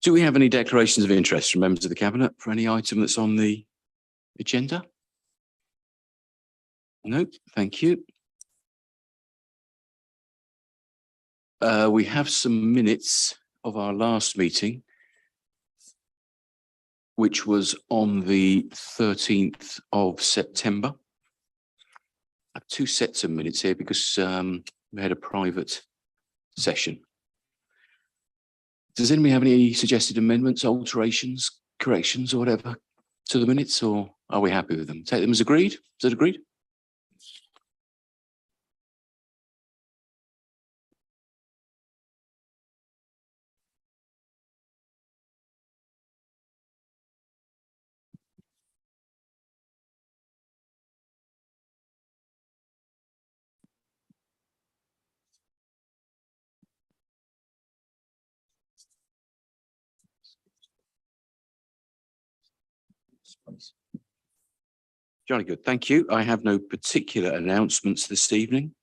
Do we have any declarations of interest from members of the Cabinet for any item that's on the agenda? No, thank you. We have some minutes of our last meeting, which was on the 13th of September. I have two sets of minutes here because we had a private session. Does anybody have any suggested amendments, alterations, corrections or whatever to the minutes, or are we happy with them? Take them as agreed? Is that agreed? Jolly good, thank you. I have no particular announcements this evening.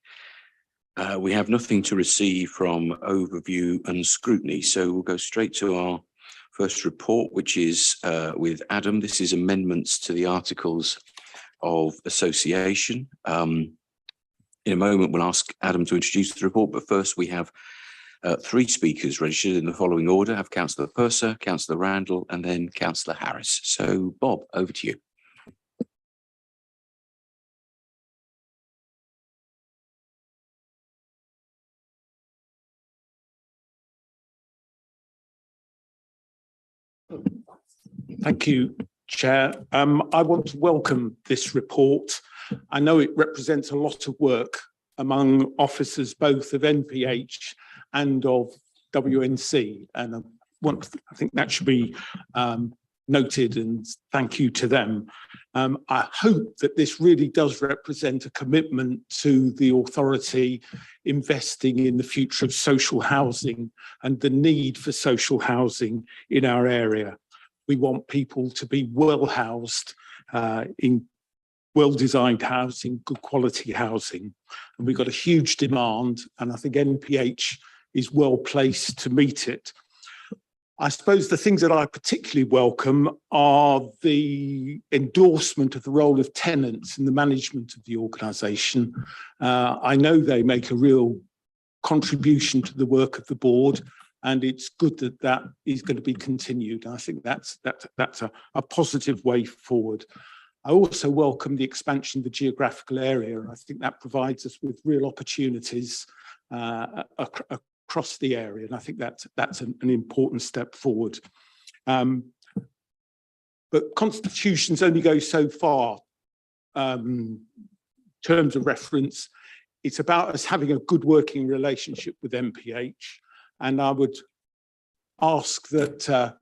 We have nothing to receive from overview and scrutiny, so we'll go straight to our first report, which is with Adam. This is amendments to the Articles of Association. In a moment, we'll ask Adam to introduce the report, but first we have three speakers registered in the following order. I have Councillor Purser, Councillor Randall, and then Councillor Harris. So, Bob, over to you. Thank you, Chair. I want to welcome this report. I know it represents a lot of work among officers both of NPH and of WNC, and I think that should be noted, and thank you to them. I hope that this really does represent a commitment to the authority investing in the future of social housing and the need for social housing in our area. We want people to be well housed in well-designed housing, good quality housing. And we've got a huge demand, and I think NPH is well placed to meet it. I suppose the things that I particularly welcome are the endorsement of the role of tenants in the management of the organisation. I know they make a real contribution to the work of the board, and it's good that that is going to be continued. I think that's a positive way forward. I also welcome the expansion of the geographical area. I think that provides us with real opportunities across the area, and I think that's an important step forward. But constitutions only go so far. Terms of reference, it's about us having a good working relationship with MPH. And I would ask that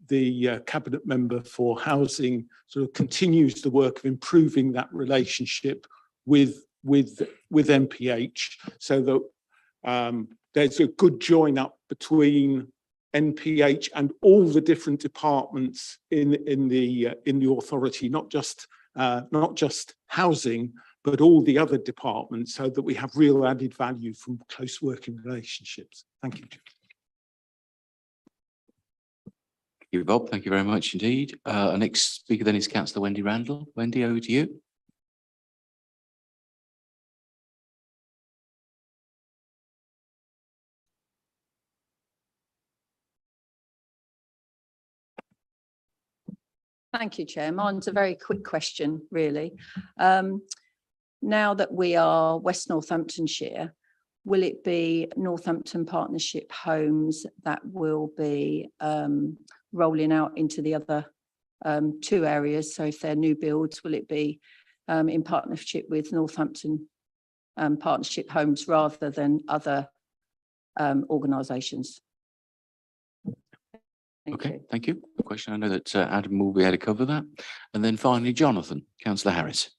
the Cabinet Member for Housing sort of continues the work of improving that relationship with MPH, so that there's a good join up between NPH and all the different departments in the authority, not just housing, but all the other departments, so that we have real added value from close working relationships. Thank you. Thank you, Bob. Thank you very much indeed. Our next speaker then is Councillor Wendy Randall. Wendy, over to you. Thank you, Chair. Mine's a very quick question, really. Now that we are West Northamptonshire, will it be Northampton Partnership Homes that will be rolling out into the other two areas? So if they're new builds, will it be in partnership with Northampton Partnership Homes rather than other organisations? Okay, thank you. Good question. I know that Adam will be able to cover that. And then finally, Jonathan, Councillor Harris.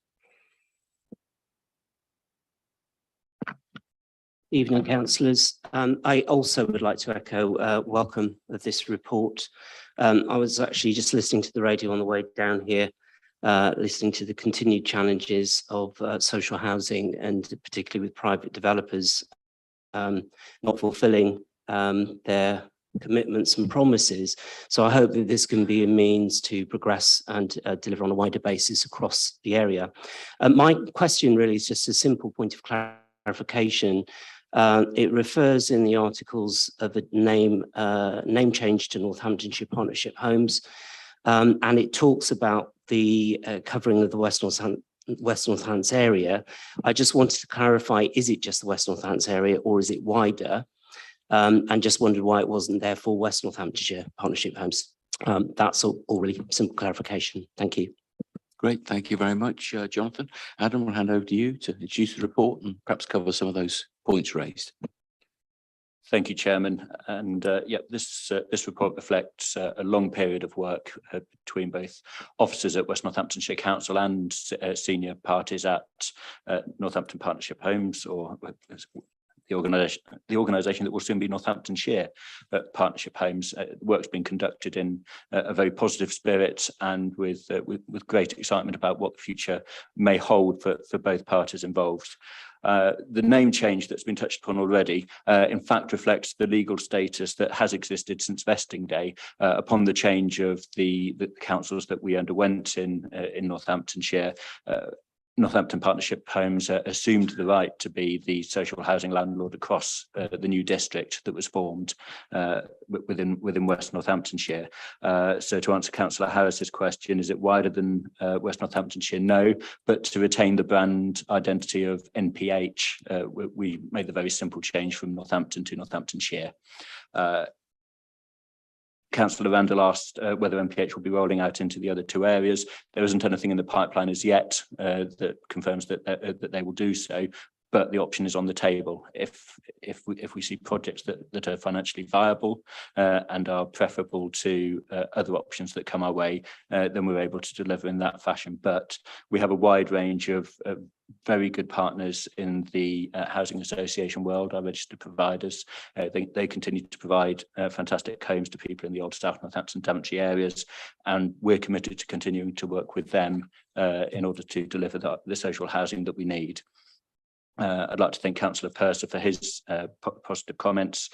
Evening, councillors. I also would like to echo welcome of this report. I was actually just listening to the radio on the way down here, listening to the continued challenges of social housing, and particularly with private developers not fulfilling their commitments and promises. So I hope that this can be a means to progress and deliver on a wider basis across the area. My question really is just a simple point of clarification. It refers in the articles of a name change to Northamptonshire Partnership Homes, and it talks about the covering of the West Northants area. I just wanted to clarify, is it just the West Northants area or is it wider? And just wondered why it wasn't there for West Northamptonshire Partnership Homes. That's all really simple clarification. Thank you. Great, thank you very much, Jonathan. Adam, I'll hand over to you to introduce the report and perhaps cover some of those points raised. Thank you, Chairman. And this report reflects a long period of work between both officers at West Northamptonshire Council and senior parties at Northampton Partnership Homes, or the organisation that will soon be Northamptonshire Partnership Homes. Work's been conducted in a very positive spirit and with great excitement about what the future may hold for both parties involved. The name change that's been touched upon already, in fact, reflects the legal status that has existed since vesting day upon the change of the councils that we underwent in Northamptonshire. Northampton Partnership Homes assumed the right to be the social housing landlord across the new district that was formed within West Northamptonshire. So to answer Councillor Harris's question, is it wider than West Northamptonshire? No, but to retain the brand identity of NPH, we made the very simple change from Northampton to Northamptonshire. Councillor Randall asked whether MPH will be rolling out into the other two areas. There isn't anything in the pipeline as yet that confirms that they will do so, but the option is on the table. If we see projects that are financially viable and are preferable to other options that come our way, then we're able to deliver in that fashion. But we have a wide range of very good partners in the housing association world, our registered providers. They continue to provide fantastic homes to people in the Old South Northampton, Daventry areas, and we're committed to continuing to work with them in order to deliver the social housing that we need. I'd like to thank Councillor Purser for his positive comments.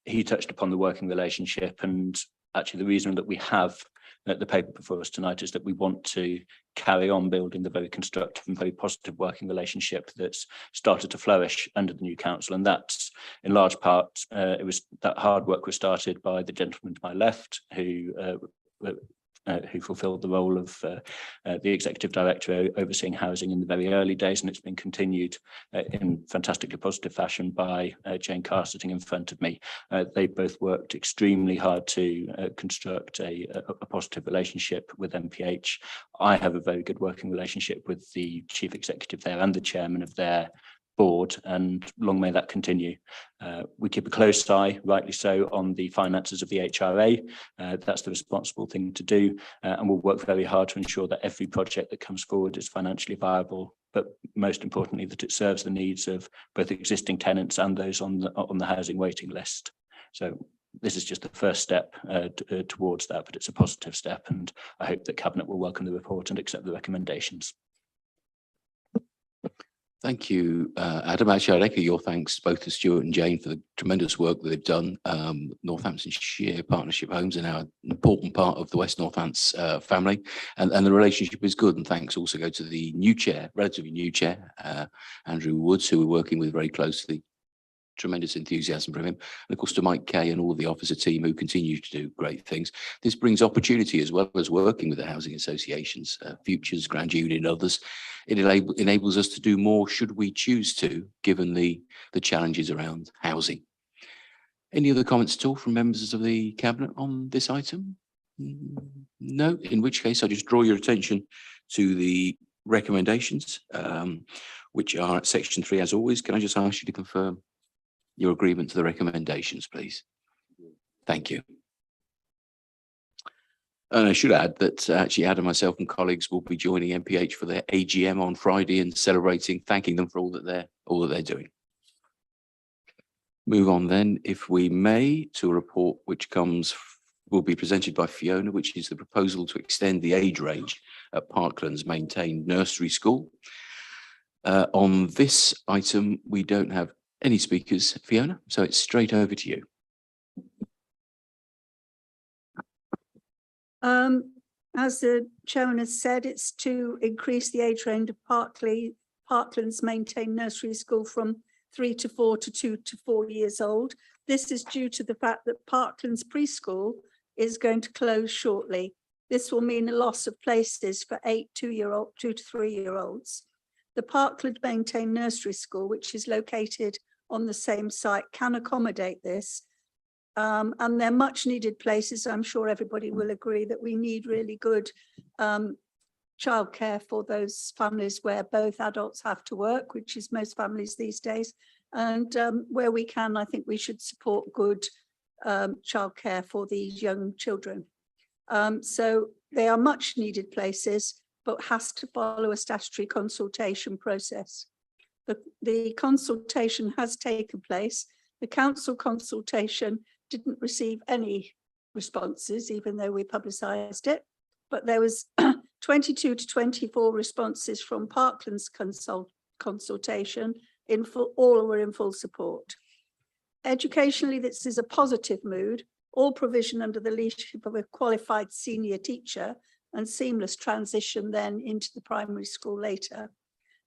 He touched upon the working relationship, and actually the reason that we have the paper before us tonight is that we want to carry on building the very constructive and very positive working relationship that's started to flourish under the new council. And that's in large part, that hard work was started by the gentleman to my left, who fulfilled the role of the executive director overseeing housing in the very early days, and it's been continued in fantastically positive fashion by Jane Carr sitting in front of me. They both worked extremely hard to construct a positive relationship with MPH. I have a very good working relationship with the chief executive there and the chairman of their board, and long may that continue. We keep a close eye, rightly so, on the finances of the HRA. That's the responsible thing to do, and we'll work very hard to ensure that every project that comes forward is financially viable, but most importantly that it serves the needs of both existing tenants and those on the housing waiting list. So this is just the first step towards that, but it's a positive step, and I hope that Cabinet will welcome the report and accept the recommendations. Thank you, Adam. Actually, I'd echo your thanks both to Stuart and Jane for the tremendous work that they've done. Northamptonshire Partnership Homes are now an important part of the West Northants family, and the relationship is good. And thanks also go to the new chair, relatively new chair, Andrew Woods, who we're working with very closely. Tremendous enthusiasm from him, and of course to Mike Kay and all of the officer team who continue to do great things. This brings opportunity as well as working with the housing associations, Futures, Grand Union, others. It enables us to do more should we choose to, given the challenges around housing. Any other comments at all from members of the Cabinet on this item? No, in which case I just draw your attention to the recommendations, which are at section 3 as always. Can I just ask you to confirm your agreement to the recommendations, please? Thank you. And I should add that actually Adam, myself and colleagues will be joining MPH for their AGM on Friday and celebrating, thanking them for all that they're doing. Move on then, if we may, to a report which will be presented by Fiona, which is the proposal to extend the age range at Parkland's maintained nursery school. On this item, we don't have any speakers, Fiona, so it's straight over to you. As the chairman has said, it's to increase the age range of Parkland's maintained nursery school from 3 to 4 to 2 to 4 years old. This is due to the fact that Parkland's preschool is going to close shortly. This will mean a loss of places for 2 to 3 year olds. The Parkland maintained nursery school, which is located on the same site, can accommodate this. And they're much needed places. I'm sure everybody will agree that we need really good childcare for those families where both adults have to work, which is most families these days. And where we can, I think we should support good childcare for these young children. So they are much needed places, but has to follow a statutory consultation process. The consultation has taken place. The council consultation didn't receive any responses, even though we publicised it, but there was 22 to 24 responses from Parkland's consultation. All were in full support. Educationally, this is a positive mood. All provision under the leadership of a qualified senior teacher and seamless transition then into the primary school later.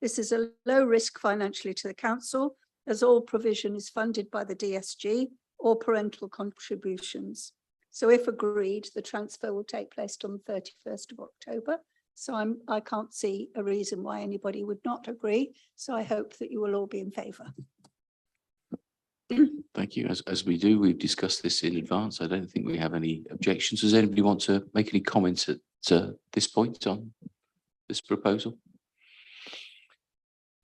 This is a low risk financially to the council, as all provision is funded by the DSG or parental contributions. So if agreed, the transfer will take place on the 31st of October. So I can't see a reason why anybody would not agree. So I hope that you will all be in favour. Thank you. As we do, we've discussed this in advance. I don't think we have any objections. Does anybody want to make any comments at this point on this proposal?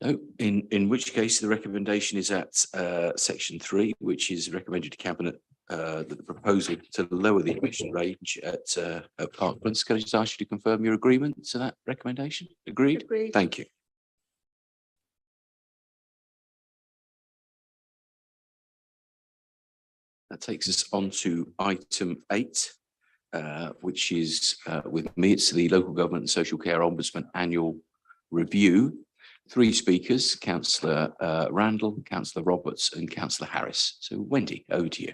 No, in which case the recommendation is at section 3, which is recommended to Cabinet that the proposal to lower the emission range at Parklands. Can I just ask you to confirm your agreement to that recommendation? Agreed? Agreed. Thank you. That takes us on to item 8, which is with me. It's the Local Government and Social Care Ombudsman Annual Review. 3 speakers, Councillor Randall, Councillor Roberts and Councillor Harris. So Wendy, over to you.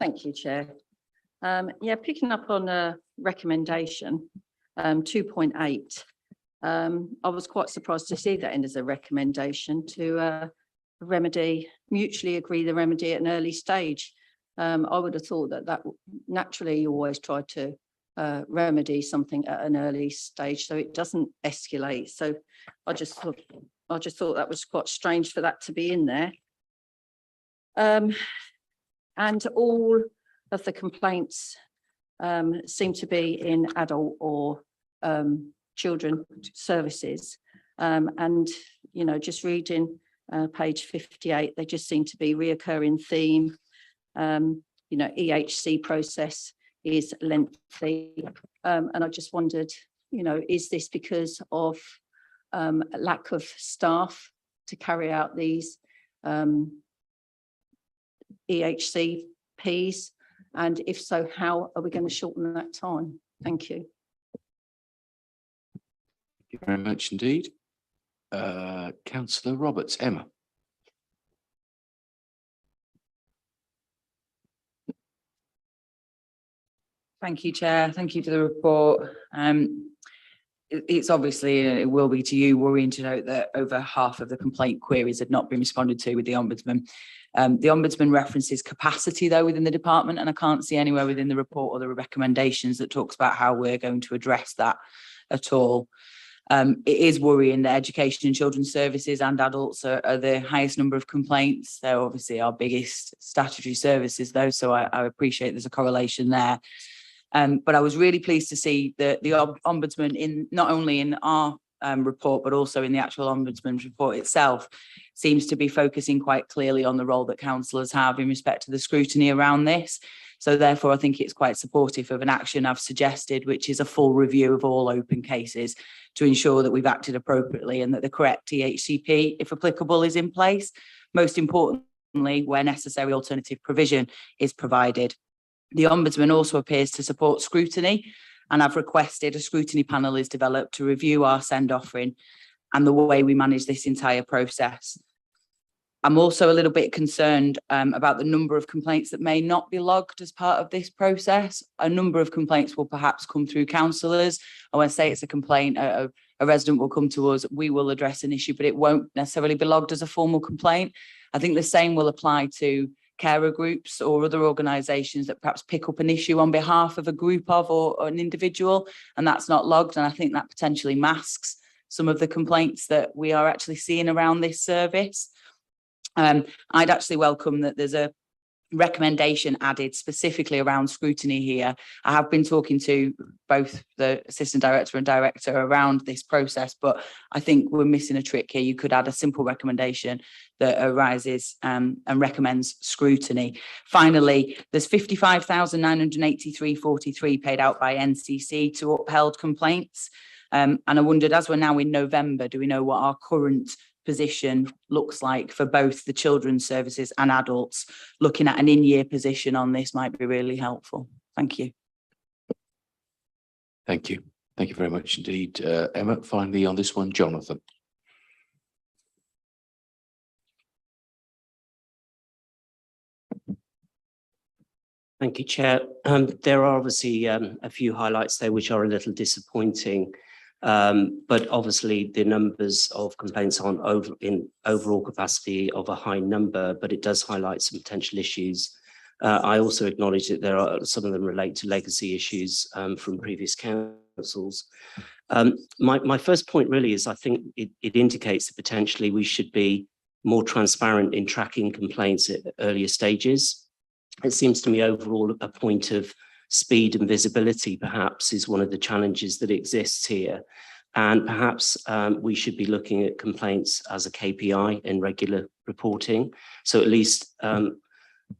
Thank you, Chair. Yeah, picking up on a recommendation, 2.8. I was quite surprised to see that in as a recommendation to mutually agree the remedy at an early stage. I would have thought that naturally you always try to remedy something at an early stage so it doesn't escalate. So I just thought that was quite strange for that to be in there. And all of the complaints seem to be in adult or children services. And, you know, just reading page 58, they just seem to be reoccurring theme. You know, EHC process is lengthy. And I just wondered, you know, is this because of lack of staff to carry out these EHCPs? And if so, how are we going to shorten that time? Thank you. Thank you very much indeed. Councillor Roberts, Emma. Thank you, Chair. Thank you for the report. It's obviously, it will be to you worrying to note that over half of the complaint queries had not been responded to with the Ombudsman. The Ombudsman references capacity though within the department, and I can't see anywhere within the report or the recommendations that talks about how we're going to address that at all. It is worrying that education and children's services and adults are the highest number of complaints. They're obviously our biggest statutory services though, so I appreciate there's a correlation there. But I was really pleased to see that the Ombudsman, in not only in our report, but also in the actual Ombudsman's report itself, seems to be focusing quite clearly on the role that councillors have in respect to the scrutiny around this. So therefore, I think it's quite supportive of an action I've suggested, which is a full review of all open cases to ensure that we've acted appropriately and that the correct EHCP, if applicable, is in place. Most importantly, where necessary, alternative provision is provided. The Ombudsman also appears to support scrutiny and I've requested a scrutiny panel is developed to review our send offering and the way we manage this entire process. I'm also a little bit concerned about the number of complaints that may not be logged as part of this process. A number of complaints will perhaps come through councillors. And when I say it's a complaint, a resident will come to us, we will address an issue, but it won't necessarily be logged as a formal complaint. I think the same will apply to carer groups or other organisations that perhaps pick up an issue on behalf of a group of or an individual, and that's not logged. And I think that potentially masks some of the complaints that we are actually seeing around this service. I'd actually welcome that there's a recommendation added specifically around scrutiny here. I have been talking to both the assistant director and director around this process, but I think we're missing a trick here. You could add a simple recommendation that arises and recommends scrutiny. Finally, there's 55,983.43 paid out by NCC to upheld complaints. And I wondered, as we're now in November, do we know what our current position looks like for both the children's services and adults? Looking at an in-year position on this might be really helpful. Thank you. Thank you. Thank you very much indeed. Emma, finally on this one, Jonathan. Thank you, Chair. There are obviously a few highlights there which are a little disappointing. But obviously the numbers of complaints aren't in overall capacity of a high number, but it does highlight some potential issues. I also acknowledge that there are some of them relate to legacy issues from previous councils. My first point really is I think it indicates that potentially we should be more transparent in tracking complaints at earlier stages. It seems to me overall a point of speed and visibility perhaps is one of the challenges that exists here. And perhaps we should be looking at complaints as a KPI in regular reporting. So at least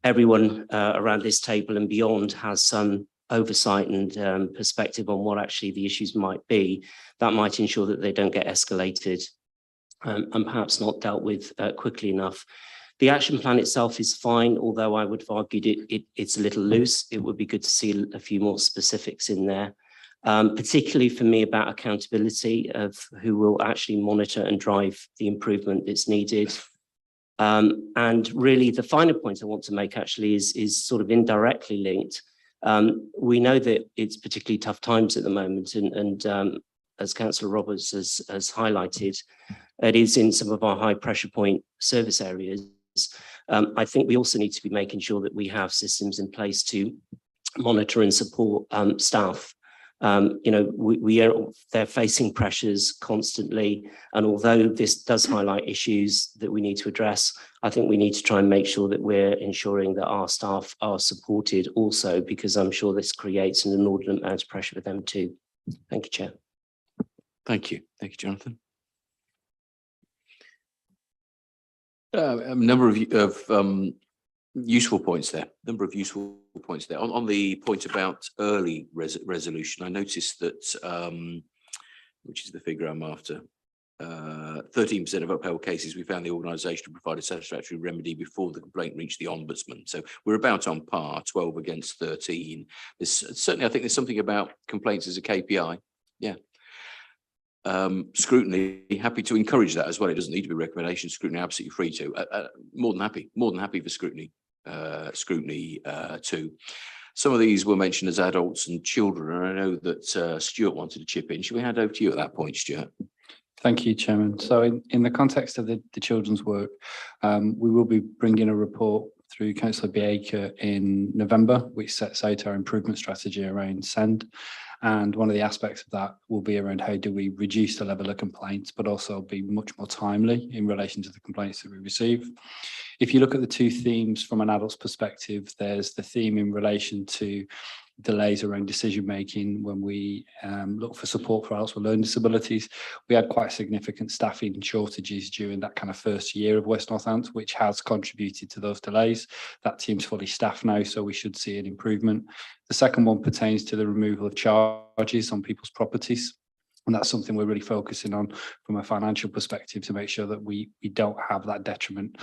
everyone around this table and beyond has some oversight and perspective on what actually the issues might be. That might ensure that they don't get escalated and perhaps not dealt with quickly enough. The action plan itself is fine, although I would have argued it's a little loose. It would be good to see a few more specifics in there, particularly for me about accountability of who will actually monitor and drive the improvement that's needed. And really the final point I want to make actually is sort of indirectly linked. We know that it's particularly tough times at the moment and as Councillor Roberts has highlighted, it is in some of our high pressure point service areas. I think we also need to be making sure that we have systems in place to monitor and support staff. They're facing pressures constantly, and although this does highlight issues that we need to address, I think we need to try and make sure that we're ensuring that our staff are supported also, because I'm sure this creates an inordinate amount of pressure for them too. Thank you, Chair. Thank you, Jonathan. A number of useful points there. On the point about early resolution, I noticed that, which is the figure I'm after, 13% of upheld cases, we found the organisation to provide a satisfactory remedy before the complaint reached the Ombudsman. So we're about on par, 12 against 13. Certainly, I think there's something about complaints as a KPI. Yeah. Scrutiny, happy to encourage that as well. It doesn't need to be recommendation. Scrutiny, absolutely free to. More than happy for scrutiny. Too. Some of these were mentioned as adults and children, and I know that Stuart wanted to chip in. Should we hand over to you at that point, Stuart? Thank you, Chairman. So in the context of the children's work, we will be bringing a report through Councillor Baker in November, which sets out our improvement strategy around SEND. And one of the aspects of that will be around how do we reduce the level of complaints, but also be much more timely in relation to the complaints that we receive. If you look at the two themes from an adult's perspective, there's the theme in relation to delays around decision making when we look for support for adults with learning disabilities. We had quite significant staffing shortages during that kind of first year of West Northants, which has contributed to those delays. That team's fully staffed now, so we should see an improvement. The second one pertains to the removal of charges on people's properties. And that's something we're really focusing on from a financial perspective to make sure that we don't have that detriment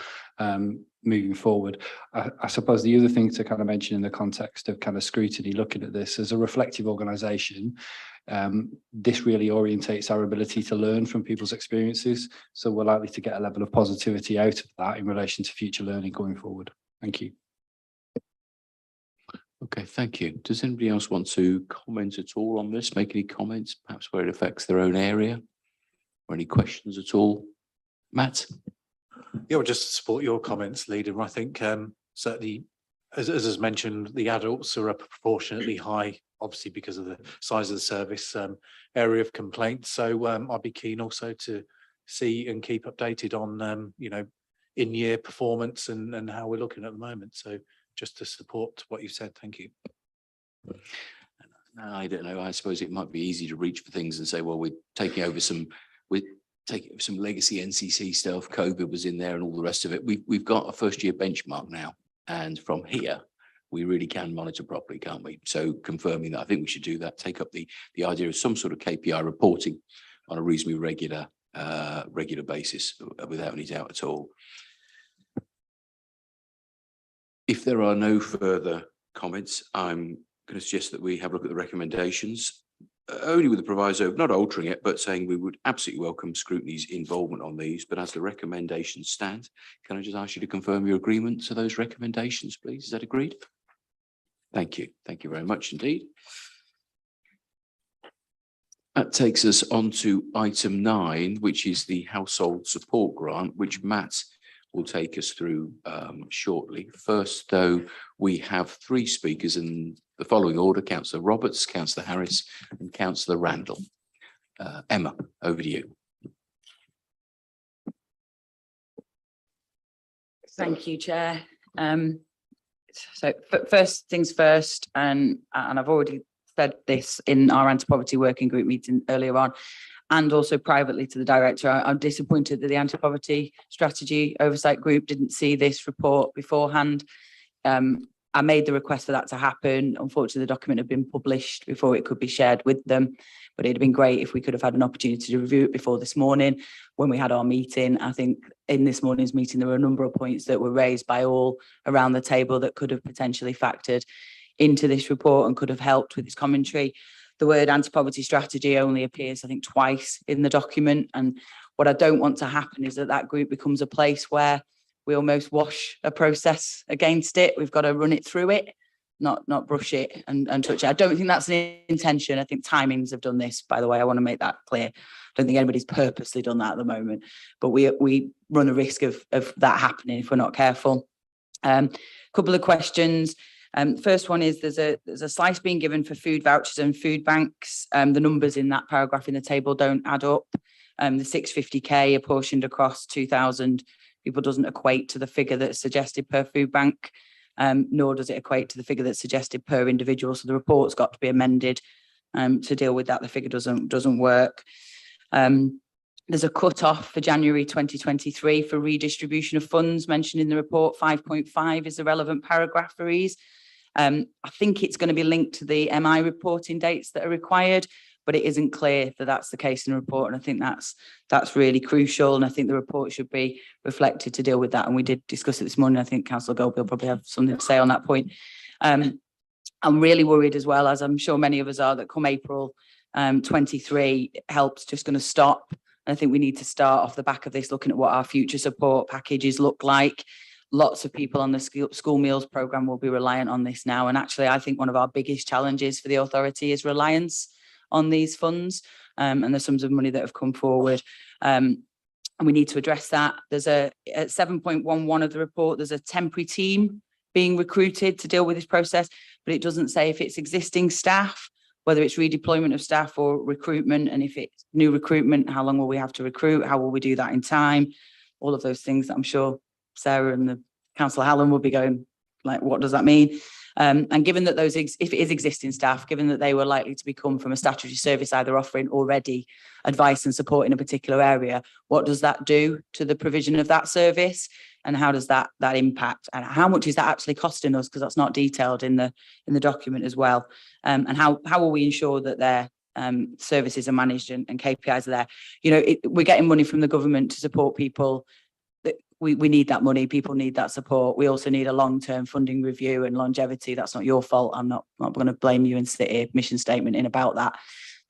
moving forward. I suppose the other thing to kind of mention in the context of kind of scrutiny, looking at this as a reflective organisation, this really orientates our ability to learn from people's experiences. So we're likely to get a level of positivity out of that in relation to future learning going forward. Thank you. Okay, thank you. Does anybody else want to comment at all on this? Make any comments, perhaps where it affects their own area? Or any questions at all? Matt? Yeah, well, just to support your comments, Leader, I think certainly, as is mentioned, the adults are a proportionately high, obviously because of the size of the service, area of complaints. So I'd be keen also to see and keep updated on, you know, in-year performance and how we're looking at the moment. So just to support what you said, thank you. I don't know. I suppose it might be easy to reach for things and say, well, we're taking over some legacy NCC stuff. COVID was in there and all the rest of it. We've got a first year benchmark now. And from here, we really can monitor properly, can't we? So confirming that, I think we should do that, take up the idea of some sort of KPI reporting on a reasonably regular basis without any doubt at all. If there are no further comments, I'm going to suggest that we have a look at the recommendations, only with the proviso of not altering it, but saying we would absolutely welcome scrutiny's involvement on these. But as the recommendations stand, can I just ask you to confirm your agreement to those recommendations, please? Is that agreed? Thank you. Thank you very much indeed. That takes us on to item 9, which is the household support grant, which Matt will take us through shortly. First, though, we have 3 speakers in the following order: Councillor Roberts, Councillor Harris, and Councillor Randall. Emma, over to you. Thank you, Chair. So first things first, and I've already said this in our anti-poverty working group meeting earlier on, and also privately to the director. I'm disappointed that the anti-poverty strategy oversight group didn't see this report beforehand. I made the request for that to happen. Unfortunately, the document had been published before it could be shared with them, but it'd have been great if we could have had an opportunity to review it before this morning when we had our meeting. I think in this morning's meeting, there were a number of points that were raised by all around the table that could have potentially factored into this report and could have helped with this commentary. The word anti-poverty strategy only appears, I think, twice in the document. And what I don't want to happen is that that group becomes a place where we almost wash a process against it. We've got to run it through it, not brush it and touch it. I don't think that's an intention. I think timings have done this, by the way. I want to make that clear. I don't think anybody's purposely done that at the moment, but we run a risk of that happening if we're not careful. Couple of questions. First one is there's a slice being given for food vouchers and food banks. The numbers in that paragraph in the table don't add up. The 650k apportioned across 2,000 people doesn't equate to the figure that's suggested per food bank, nor does it equate to the figure that's suggested per individual. So the report's got to be amended to deal with that. The figure doesn't work. There's a cut-off for January 2023 for redistribution of funds mentioned in the report. 5.5 is the relevant paragraph for ease. I think it's going to be linked to the MI reporting dates that are required, but it isn't clear that that's the case in the report. And I think that's really crucial. And I think the report should be reflected to deal with that. And we did discuss it this morning. I think Councillor Gold will probably have something to say on that point. I'm really worried as well, as I'm sure many of us are, that come April 23, help's just going to stop. And I think we need to start off the back of this looking at what our future support packages look like. Lots of people on the school meals programme will be reliant on this now. And actually, I think one of our biggest challenges for the authority is reliance on these funds and the sums of money that have come forward. And we need to address that. There's at 7.11 of the report, there's a temporary team being recruited to deal with this process, but it doesn't say if it's existing staff, whether it's redeployment of staff or recruitment, and if it's new recruitment, how long will we have to recruit? How will we do that in time? All of those things that I'm sure Sarah and the Councillor Hallam will be going, like, what does that mean? And given that if it is existing staff, given that they were likely to become from a statutory service either offering already advice and support in a particular area, what does that do to the provision of that service? And how does that impact? And how much is that actually costing us? Because that's not detailed in the document as well. And how will we ensure that their services are managed and KPIs are there? You know, we're getting money from the government to support people we need that money. People need that support. We also need a long-term funding review and longevity. That's not your fault. I'm not going to blame you and sit here mission statement in about that.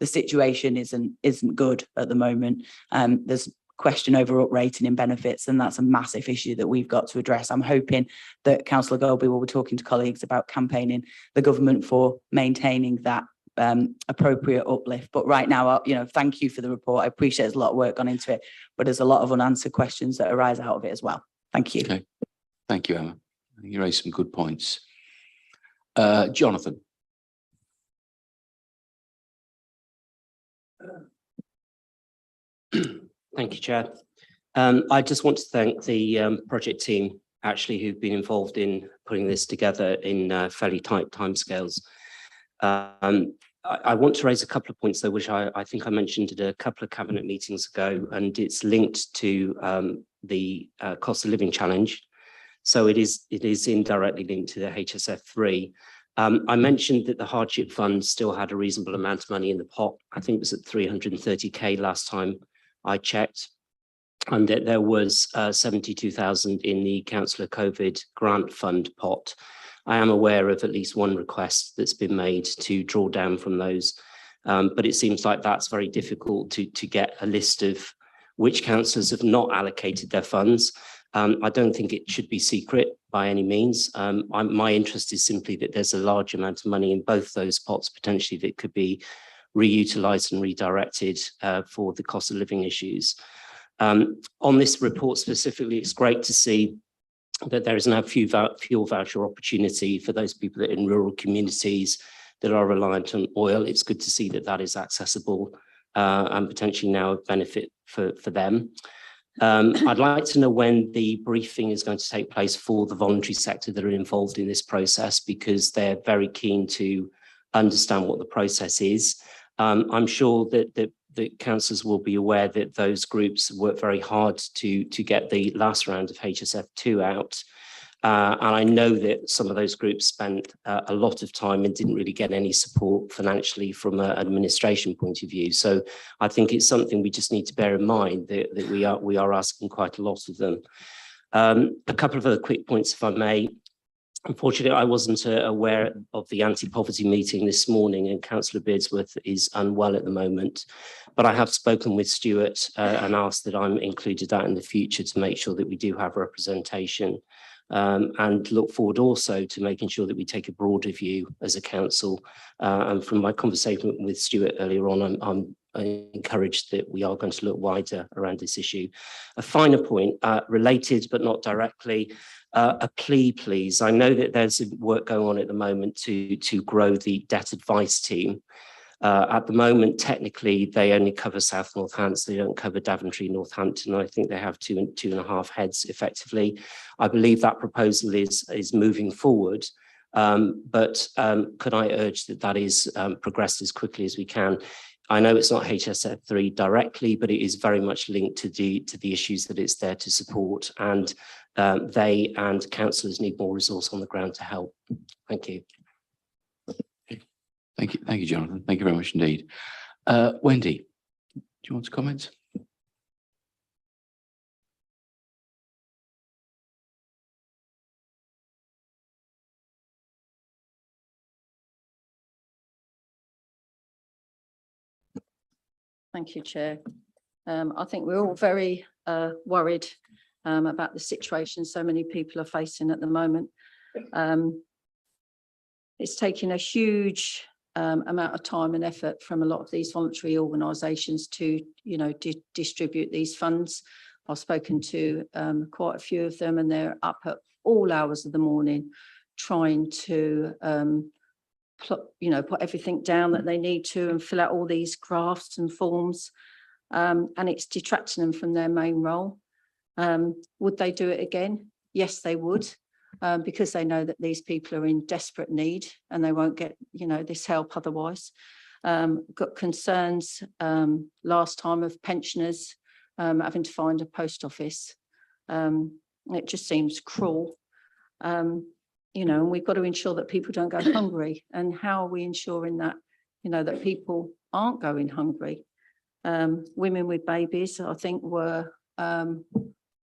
The situation isn't good at the moment. There's question over uprating in benefits, and that's a massive issue that we've got to address. I'm hoping that Councillor Golby will be talking to colleagues about campaigning the government for maintaining that appropriate uplift. But right now, thank you for the report. I appreciate there's a lot of work gone into it, but there's a lot of unanswered questions that arise out of it as well. Thank you. Okay. Thank you, Emma. You raised some good points. Jonathan. Thank you, Chair. I just want to thank the project team actually who've been involved in putting this together in fairly tight timescales. I want to raise a couple of points though, which I think I mentioned at a couple of cabinet meetings ago, and it's linked to the cost of living challenge. So it is indirectly linked to the HSF3. I mentioned that the hardship fund still had a reasonable amount of money in the pot. I think it was at 330k last time I checked, and that there was 72,000 in the Councillor COVID grant fund pot. I am aware of at least one request that's been made to draw down from those, but it seems like that's very difficult to get a list of which councillors have not allocated their funds. I don't think it should be secret by any means. My interest is simply that there's a large amount of money in both those pots potentially that could be reutilised and redirected for the cost of living issues. On this report specifically, it's great to see that there is now fuel voucher opportunity for those people that are in rural communities that are reliant on oil. It's good to see that that is accessible and potentially now a benefit for them. I'd like to know when the briefing is going to take place for the voluntary sector that are involved in this process, because they're very keen to understand what the process is. I'm sure that the councillors will be aware that those groups work very hard to get the last round of HSF2 out. And I know that some of those groups spent a lot of time and didn't really get any support financially from an administration point of view. So I think it's something we just need to bear in mind that we are asking quite a lot of them. A couple of other quick points, if I may. Unfortunately, I wasn't aware of the anti-poverty meeting this morning, and Councillor Beardsworth is unwell at the moment. But I have spoken with Stuart and asked that I'm included that in the future to make sure that we do have representation, and look forward also to making sure that we take a broader view as a council. And from my conversation with Stuart earlier on, I'm encouraged that we are going to look wider around this issue. A final point, related but not directly, a plea, please. I know that there's work going on at the moment to grow the debt advice team. At the moment, technically, they only cover South Northants. They don't cover Daventry, Northampton. I think they have 2.5 heads effectively. I believe that proposal is moving forward. But could I urge that is progressed as quickly as we can? I know it's not HSF3 directly, but it is very much linked to the issues that it's there to support, and they and councillors need more resource on the ground to help. Thank you. Thank you, Jonathan. Thank you very much indeed. Wendy, do you want to comment? Thank you, Chair. I think we're all very worried about the situation so many people are facing at the moment. It's taking a huge amount of time and effort from a lot of these voluntary organisations to, distribute these funds. I've spoken to quite a few of them, and they're up at all hours of the morning trying to put everything down that they need to and fill out all these drafts and forms, and it's detracting them from their main role. Would they do it again? Yes, they would, because they know that these people are in desperate need and they won't get, this help otherwise. Got concerns last time of pensioners having to find a post office. It just seems cruel. And we've got to ensure that people don't go hungry. And how are we ensuring that, that people aren't going hungry? Women with babies, I think, were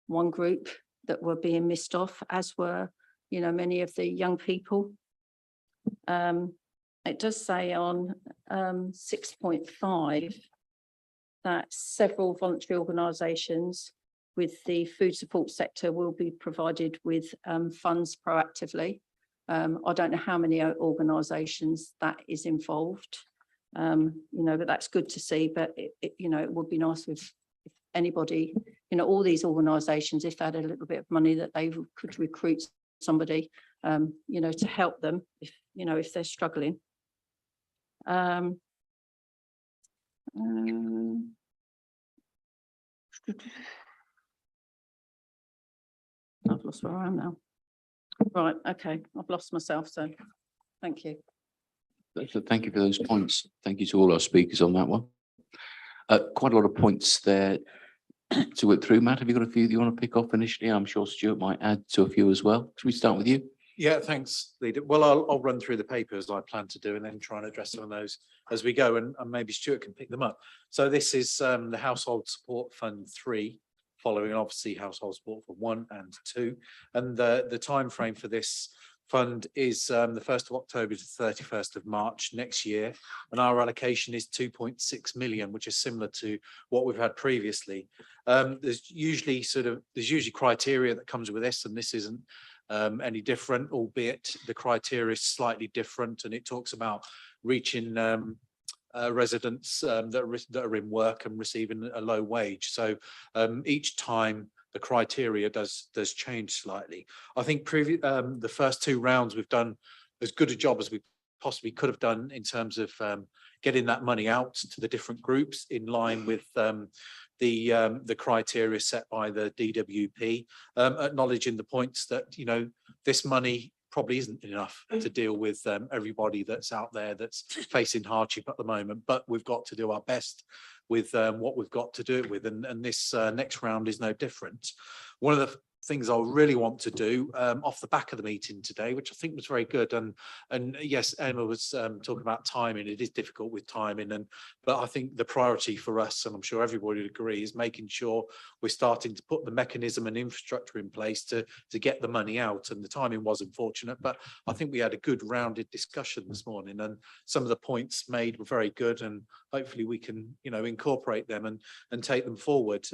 one group that were being missed off, as were, you know, many of the young people. It does say on 6.5 that several voluntary organisations with the food support sector will be provided with funds proactively. I don't know how many organisations that is involved, you know, but that's good to see. But you know, it would be nice if anybody, you know, all these organisations, if they had a little bit of money, that they could recruit somebody, you know, to help them if, you know, if they're struggling. I've lost where I am now. Right, okay, I've lost myself, so thank you. So thank you for those points. Thank you to all our speakers on that one. Quite a lot of points there to work through. Matt, have you got a few that you want to pick off initially? I'm sure Stuart might add to a few as well. Should we start with you? Yeah, thanks, Leader. Well, I'll run through the papers I plan to do and then try and address some of those as we go, and maybe Stuart can pick them up. So this is the Household Support Fund 3, following obviously Household Support for 1 and 2. And the time frame for this fund is the 1st of October to 31st of March next year. And our allocation is 2.6 million, which is similar to what we've had previously. There's usually criteria that comes with this, and this isn't any different, albeit the criteria is slightly different, and it talks about reaching residents that are in work and receiving a low wage. So each time the criteria does change slightly. I think the first 2 rounds we've done as good a job as we possibly could have done in terms of getting that money out to the different groups in line with the criteria set by the DWP, acknowledging the points that, you know, this money probably isn't enough to deal with everybody that's out there that's facing hardship at the moment, but we've got to do our best with what we've got to do it with, and this next round is no different. One of the things I really want to do off the back of the meeting today, which I think was very good, and yes, Emma was talking about timing. It is difficult with timing, but I think the priority for us, and I'm sure everybody would agree, is making sure we're starting to put the mechanism and infrastructure in place to get the money out. And the timing was unfortunate, but I think we had a good rounded discussion this morning, and some of the points made were very good, and hopefully we can, you know, incorporate them and take them forward.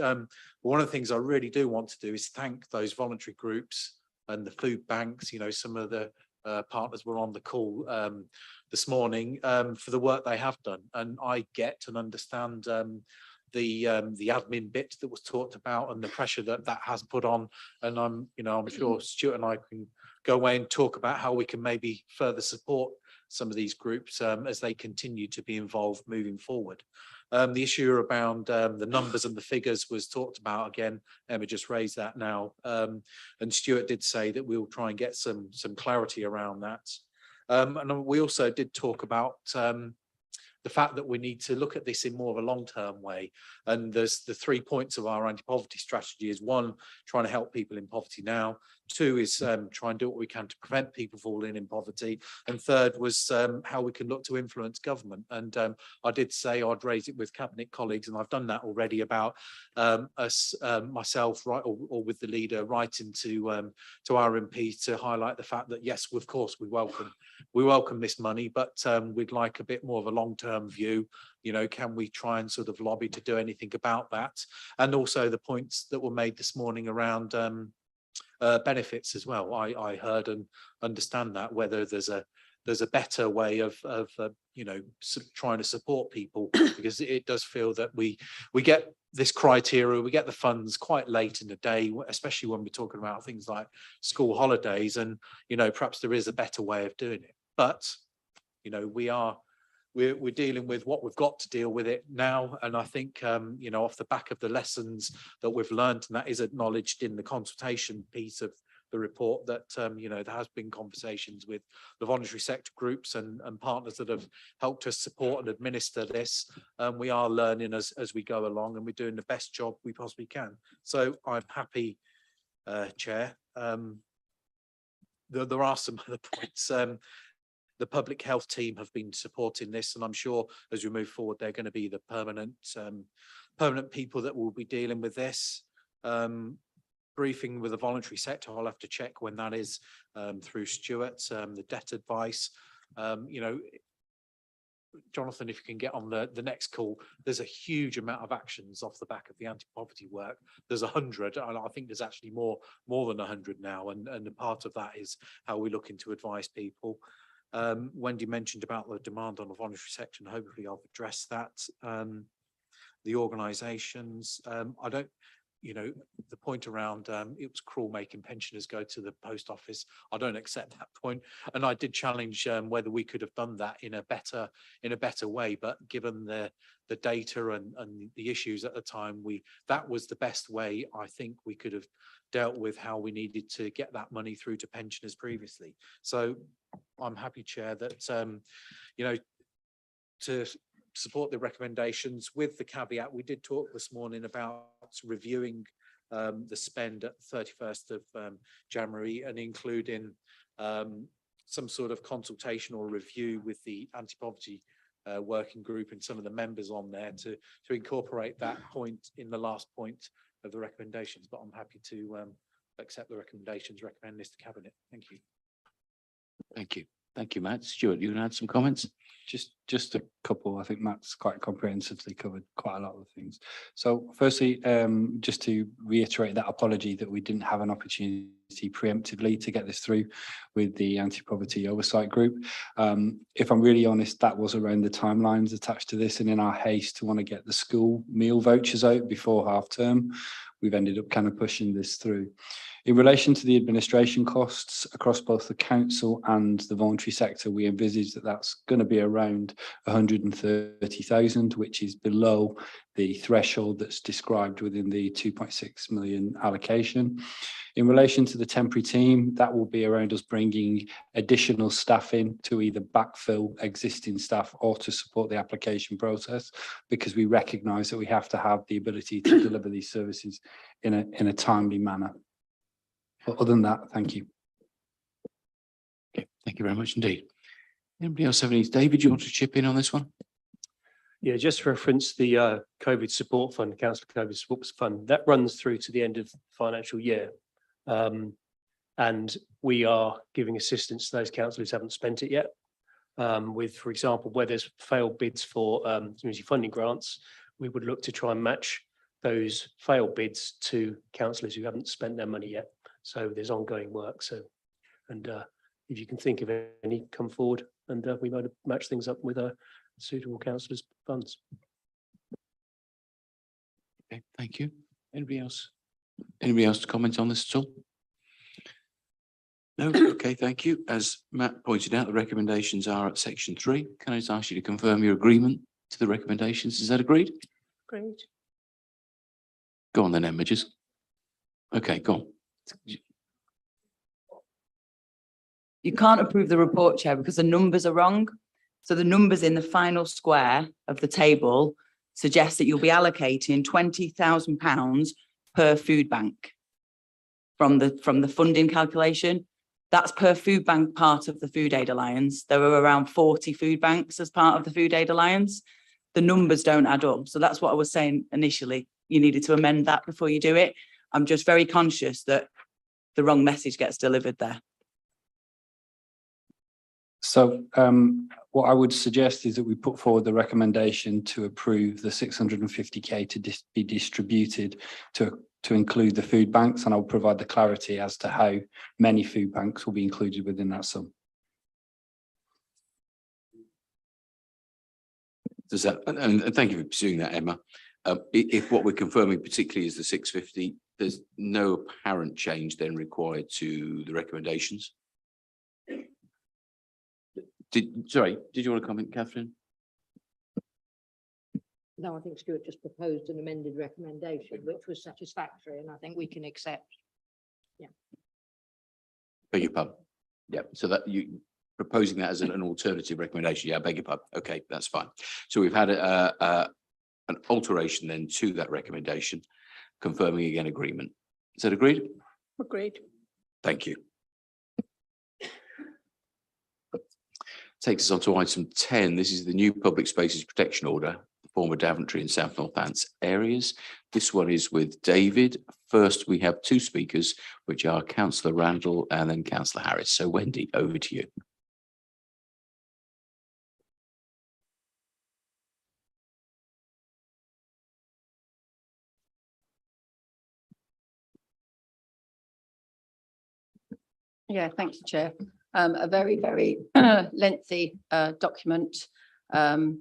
One of the things I really do want to do is thank those voluntary groups and the food banks. You know, some of the partners were on the call this morning for the work they have done, and I get and understand the admin bit that was talked about and the pressure that has put on. And I'm sure Stuart and I can go away and talk about how we can maybe further support some of these groups as they continue to be involved moving forward. The issue around the numbers and the figures was talked about again. Emma just raised that now, and Stuart did say that we'll try and get some clarity around that. And we also did talk about the fact that we need to look at this in more of a long-term way. And there's the 3 points of our anti-poverty strategy is: 1, trying to help people in poverty now; 2 is try and do what we can to prevent people falling in poverty; and 3rd was how we can look to influence government. And I did say I'd raise it with cabinet colleagues, and I've done that already, about myself, right, or with the leader, writing to our MP to highlight the fact that yes, of course we welcome this money, but we'd like a bit more of a long-term view. You know, can we try and sort of lobby to do anything about that? And also the points that were made this morning around benefits as well. I heard and understand that, whether there's a better way of you know, trying to support people, because it does feel that we get this criteria, we get the funds quite late in the day, especially when we're talking about things like school holidays, and you know, perhaps there is a better way of doing it. But you know, we're dealing with what we've got to deal with it now. And I think, you know, off the back of the lessons that we've learned, and that is acknowledged in the consultation piece of the report, that, you know, there has been conversations with the voluntary sector groups and partners that have helped us support and administer this. We are learning as we go along, and we're doing the best job we possibly can. So I'm happy, Chair. There are some other points. The public health team have been supporting this, and I'm sure as we move forward, they're going to be the permanent people that will be dealing with this. briefing with the voluntary sector. I'll have to check when that is through Stuart, the debt advice. You know, Jonathan, if you can get on the next call, there's a huge amount of actions off the back of the anti-poverty work. There's 100, and I think there's actually more than 100 now. And a part of that is how we're looking to advise people. Wendy mentioned about the demand on the voluntary sector, and hopefully I'll address that. The organisations, I don't, you know, the point around it was cruel making pensioners go to the post office. I don't accept that point, and I did challenge whether we could have done that in a better way. But given the data and the issues at the time, that was the best way I think we could have dealt with how we needed to get that money through to pensioners previously. So I'm happy, Chair, that you know, to support the recommendations with the caveat we did talk this morning about reviewing the spend at the 31st of January and including some sort of consultation or review with the anti-poverty working group and some of the members on there to incorporate that point in the last point of the recommendations. But I'm happy to accept the recommendations, recommend this to Cabinet. Thank you. Thank you. Thank you, Matt. Stuart, you can add some comments? Just a couple. I think Matt's quite comprehensively covered quite a lot of things. So firstly, just to reiterate that apology that we didn't have an opportunity preemptively to get this through with the anti-poverty oversight group. If I'm really honest, that was around the timelines attached to this, and in our haste to want to get the school meal vouchers out before half term, we've ended up kind of pushing this through. In relation to the administration costs across both the council and the voluntary sector, we envisage that that's going to be around 130,000, which is below the threshold that's described within the 2.6 million allocation. In relation to the temporary team, that will be around us bringing additional staff in to either backfill existing staff or to support the application process, because we recognise that we have to have the ability to deliver these services in a timely manner. But other than that, thank you. Okay, thank you very much indeed. Anybody else have any? David, you want to chip in on this one? Yeah, just reference the COVID support fund, Council COVID support fund, that runs through to the end of the financial year. And we are giving assistance to those councillors who haven't spent it yet. With, for example, where there's failed bids for community funding grants, we would look to try and match those failed bids to councillors who haven't spent their money yet. So there's ongoing work. So, and if you can think of any, come forward, and we might match things up with suitable councillors' funds. Okay, thank you. Anybody else? Anybody else to comment on this at all? No. Okay, thank you. As Matt pointed out, the recommendations are at section 3. Can I just ask you to confirm your agreement to the recommendations? Is that agreed? Agreed. Go on then, images. Okay, go on. You can't approve the report, Chair, because the numbers are wrong. So the numbers in the final square of the table suggest that you'll be allocating £20,000 per food bank from the funding calculation. That's per food bank part of the Food Aid Alliance. There are around 40 food banks as part of the Food Aid Alliance. The numbers don't add up. So that's what I was saying initially. You needed to amend that before you do it. I'm just very conscious that the wrong message gets delivered there. So what I would suggest is that we put forward the recommendation to approve the 650k to be distributed to include the food banks, and I'll provide the clarity as to how many food banks will be included within that sum. Does that, and thank you for pursuing that, Emma. If what we're confirming particularly is the 650, there's no apparent change then required to the recommendations. Sorry, did you want to comment, Catherine? No, I think Stuart just proposed an amended recommendation, which was satisfactory, and I think we can accept. Yeah. Beg your pardon. Yeah, so that you proposing that as an alternative recommendation. Yeah, I beg your pardon. Okay, that's fine. So we've had an alteration then to that recommendation, confirming again agreement. Is that agreed? Agreed. Thank you. Takes us on to item 10. This is the new public spaces protection order. former Daventry and South Northants areas. This one is with David. First, we have two speakers, which are Councillor Randall and then Councillor Harris. So Wendy, over to you. Yeah, thank you, Chair. A very lengthy document, and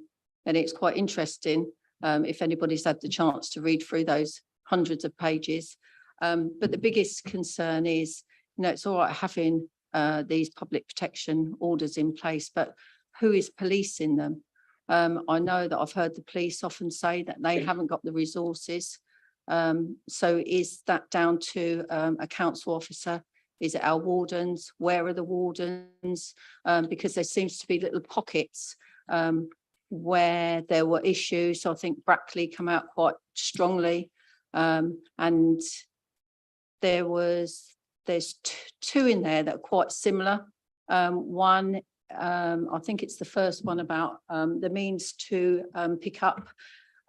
it's quite interesting if anybody's had the chance to read through those hundreds of pages. But the biggest concern is, it's all right having these public protection orders in place, but who is policing them? I know that I've heard the police often say that they haven't got the resources. So is that down to a council officer? Is it our wardens? Where are the wardens? Because there seems to be little pockets where there were issues. So I think Brackley come out quite strongly. And there's two in there that are quite similar. One, I think it's the first one about the means to pick up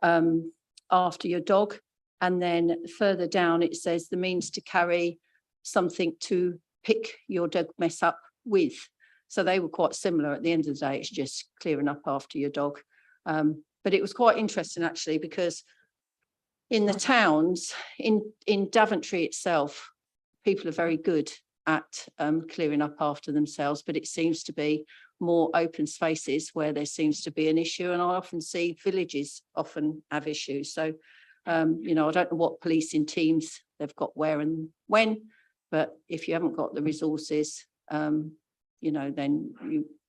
after your dog. And then further down, it says the means to carry something to pick your dog mess up with. So they were quite similar. At the end of the day, it's just clearing up after your dog. But it was quite interesting actually, because in the towns, in Daventry itself, people are very good at clearing up after themselves, but it seems to be more open spaces where there seems to be an issue. And I often see villages often have issues. So, I don't know what policing teams they've got where and when, but if you haven't got the resources, then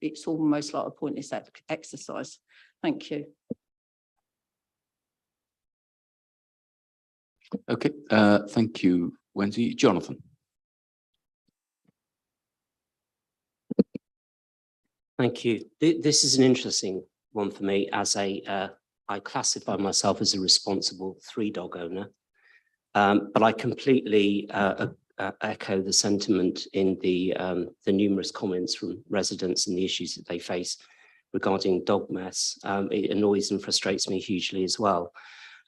it's almost like a pointless exercise. Thank you. Okay, thank you, Wendy. Jonathan. Thank you. This is an interesting one for me as I classify myself as a responsible 3-dog owner, but I completely echo the sentiment in the numerous comments from residents and the issues that they face regarding dog mess. It annoys and frustrates me hugely as well.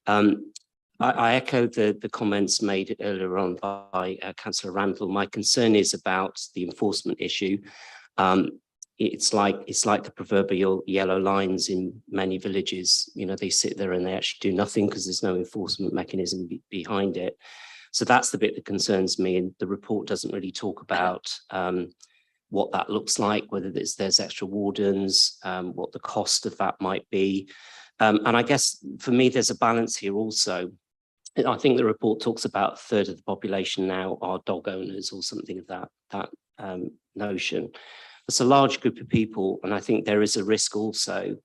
I echo the comments made earlier on by Councillor Randall. My concern is about the enforcement issue. It's like the proverbial yellow lines in many villages. They sit there and they actually do nothing because there's no enforcement mechanism behind it. So that's the bit that concerns me. And the report doesn't really talk about what that looks like, whether there's extra wardens, what the cost of that might be. And I guess for me, there's a balance here also. I think the report talks about a third of the population now are dog owners or something of that notion. It's a large group of people, and I think there is a risk also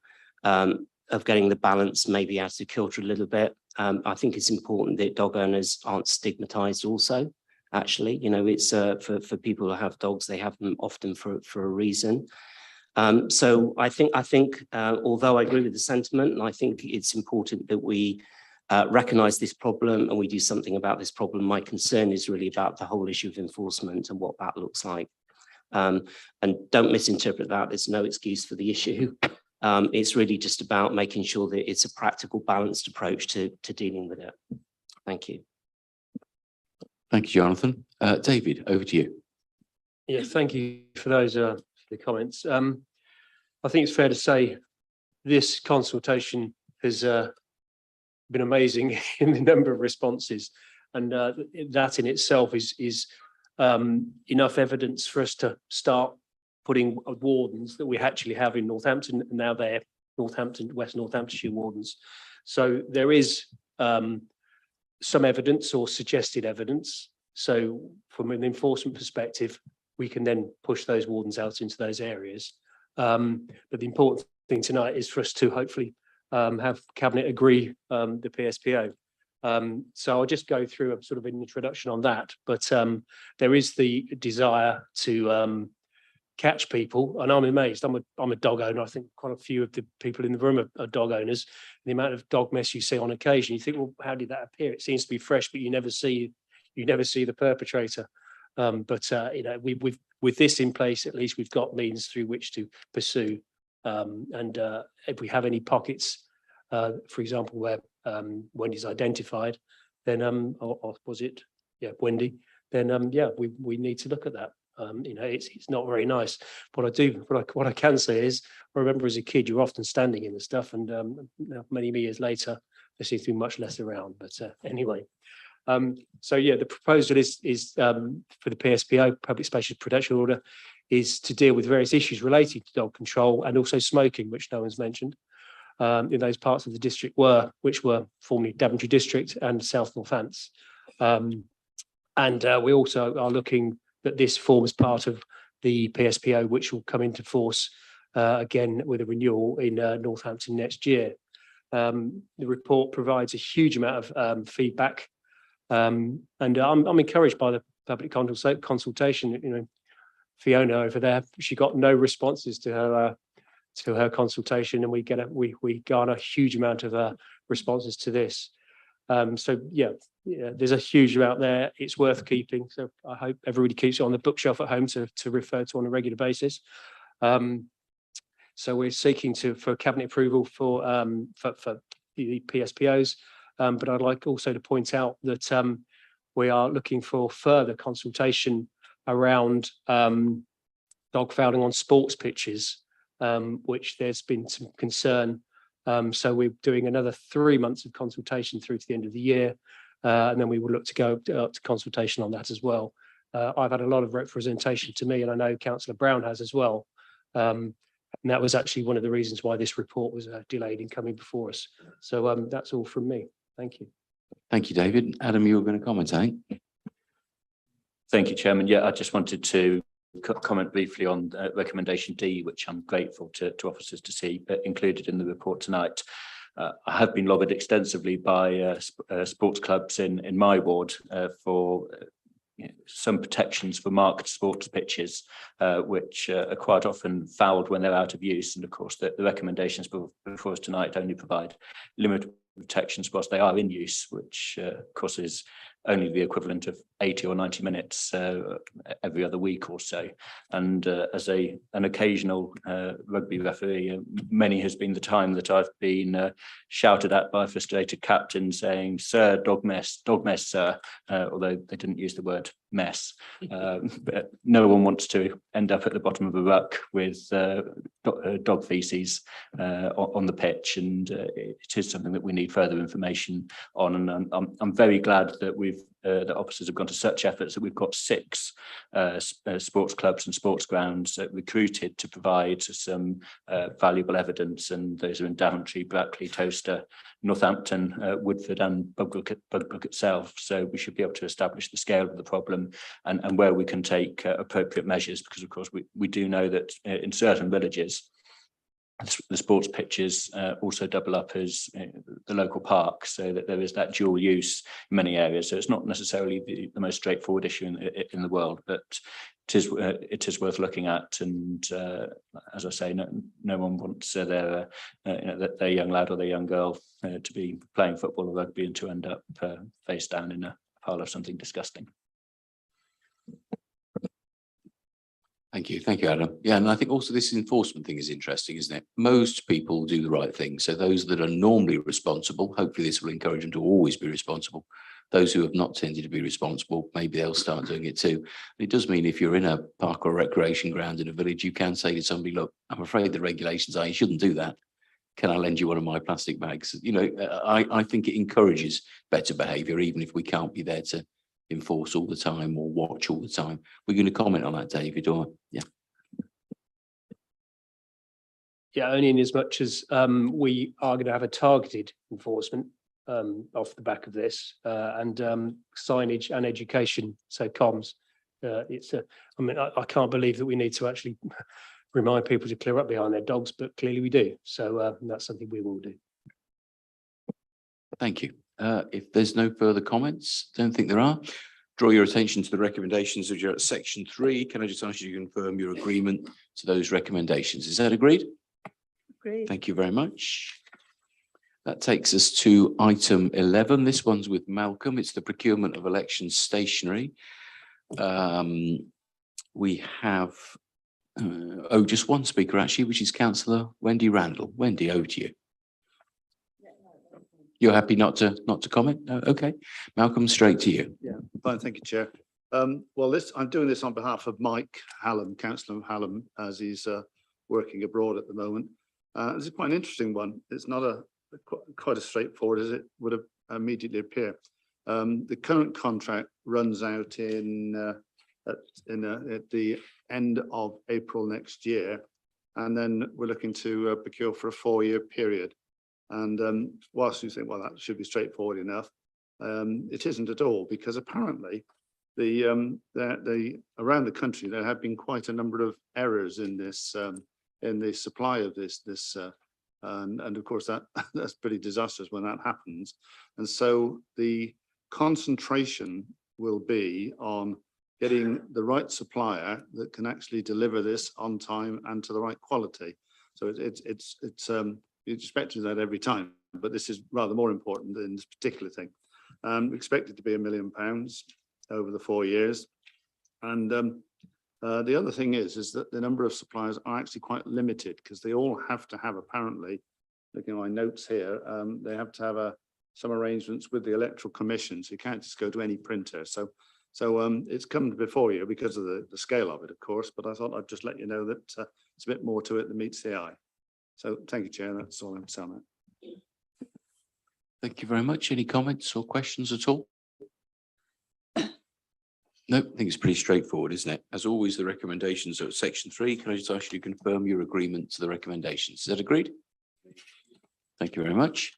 of getting the balance maybe out of kilter a little bit. I think it's important that dog owners aren't stigmatized also. Actually, it's for people who have dogs, they have them often for a reason. So I think although I agree with the sentiment, and I think it's important that we recognise this problem and we do something about this problem, my concern is really about the whole issue of enforcement and what that looks like. And don't misinterpret that, there's no excuse for the issue. It's really just about making sure that it's a practical, balanced approach to dealing with it. Thank you. Thank you, Jonathan. David, over to you. Yeah, thank you for those the comments. I think it's fair to say this consultation has been amazing in the number of responses, and that in itself is enough evidence for us to start putting wardens that we actually have in Northampton, and now they're West Northamptonshire wardens. So there is some evidence or suggested evidence. So from an enforcement perspective, we can then push those wardens out into those areas. But the important thing tonight is for us to hopefully have Cabinet agree the PSPO. So I'll just go through a sort of an introduction on that, but there is the desire to catch people, and I'm amazed. I'm a dog owner. I think quite a few of the people in the room are dog owners. The amount of dog mess you see on occasion, you think, well, how did that appear? It seems to be fresh, but you never see the perpetrator. With this in place, at least we've got means through which to pursue. And if we have any pockets for example, where Wendy's identified, then or was it, yeah, Wendy, then yeah, we need to look at that. You know, it's not very nice. What I can say is, I remember as a kid, you're often standing in the stuff, and many years later, there seems to be much less around. But anyway, so yeah, the proposal is for the PSPO, Public Spaces Protection Order, is to deal with various issues related to dog control and also smoking, which no one's mentioned, in those parts of the district which were formerly Daventry District and South Northants. And we also are looking that this forms part of the PSPO, which will come into force again with a renewal in Northampton next year. The report provides a huge amount of feedback, and I'm encouraged by the public consultation. You know, Fiona over there, she got no responses to her consultation, and we garner a huge amount of responses to this. So yeah, there's a huge amount there. It's worth keeping. So I hope everybody keeps it on the bookshelf at home to refer to on a regular basis. So we're seeking for cabinet approval for the PSPOs, but I'd like also to point out that we are looking for further consultation around dog fouling on sports pitches, which there's been some concern. So we're doing another 3 months of consultation through to the end of the year, and then we will look to go up to consultation on that as well. I've had a lot of representation to me, and I know Councillor Brown has as well. And that was actually one of the reasons why this report was delayed in coming before us. So that's all from me. Thank you. Thank you, David. Adam, you were going to comment, I think. Thank you, Chairman. Yeah, I just wanted to comment briefly on recommendation D, which I'm grateful to officers to see included in the report tonight. I have been lobbied extensively by sports clubs in my ward for some protections for marked sports pitches, which are quite often fouled when they're out of use. And of course, the recommendations before us tonight only provide limited protections whilst they are in use, which of course is only the equivalent of 80 or 90 minutes every other week or so. And as an occasional rugby referee, many has been the time that I've been shouted at by a frustrated captain saying, "Sir, dog mess, sir," although they didn't use the word mess. But no one wants to end up at the bottom of a ruck with dog feces on the pitch, and it is something that we need further information on. And I'm very glad that that officers have gone to such efforts that we've got 6 sports clubs and sports grounds recruited to provide some valuable evidence, and those are in Daventry, Brackley, Towcester, Northampton, Woodford and Bugbrook itself. So we should be able to establish the scale of the problem and where we can take appropriate measures, because of course we do know that in certain villages the sports pitches also double up as the local park, so that there is that dual use in many areas. So it's not necessarily the most straightforward issue in the world, but it is worth looking at. And as I say, no one wants their young lad or their young girl to be playing football or rugby and to end up face down in a pile of something disgusting. Thank you, Adam. Yeah, and I think also this enforcement thing is interesting, isn't it? Most people do the right thing. So those that are normally responsible, hopefully this will encourage them to always be responsible. Those who have not tended to be responsible, maybe they'll start doing it too. It does mean if you're in a park or recreation ground in a village, you can say to somebody, "Look, I'm afraid the regulations are you shouldn't do that. Can I lend you one of my plastic bags?" You know, I think it encourages better behaviour, even if we can't be there to enforce all the time or watch all the time. We're going to comment on that, David, or yeah. Yeah, only in as much as we are going to have a targeted enforcement off the back of this, and signage and education, so comms. I mean, I can't believe that we need to actually remind people to clear up behind their dogs, but clearly we do. So that's something we will do. Thank you. If there's no further comments, don't think there are. Draw your attention to the recommendations as you're at section 3. Can I just ask you to confirm your agreement to those recommendations? Is that agreed? Agreed. Thank you very much. That takes us to item 11. This one's with Malcolm. It's the procurement of election stationery. We have just one speaker actually, which is Councillor Wendy Randall. Wendy, over to you. You're happy not to comment? No, okay. Malcolm, straight to you. Yeah, fine, thank you, Chair. Well, I'm doing this on behalf of Mike Hallam, Councillor Hallam, as he's working abroad at the moment. This is quite an interesting one. It's not quite as straightforward as it would have immediately appear. The current contract runs out at the end of April next year, and then we're looking to procure for a 4-year period. And whilst you think, well, that should be straightforward enough, it isn't at all, because apparently around the country there have been quite a number of errors in this in the supply of this and of course that's pretty disastrous when that happens. And so the concentration will be on getting the right supplier that can actually deliver this on time and to the right quality. So you expect to do that every time, but this is rather more important than this particular thing. We expect it to be £1 million over the 4 years. And the other thing is that the number of suppliers are actually quite limited, because they all have to have, apparently, looking at my notes here, they have to have some arrangements with the Electoral Commission, so you can't just go to any printer. So it's come before you because of the scale of it, of course, but I thought I'd just let you know that it's a bit more to it than meets the eye. So thank you, Chair. That's all I'm saying. Thank you very much. Any comments or questions at all? No, I think it's pretty straightforward, isn't it? As always, the recommendations are at section 3. Can I just ask you to confirm your agreement to the recommendations? Is that agreed? Thank you very much.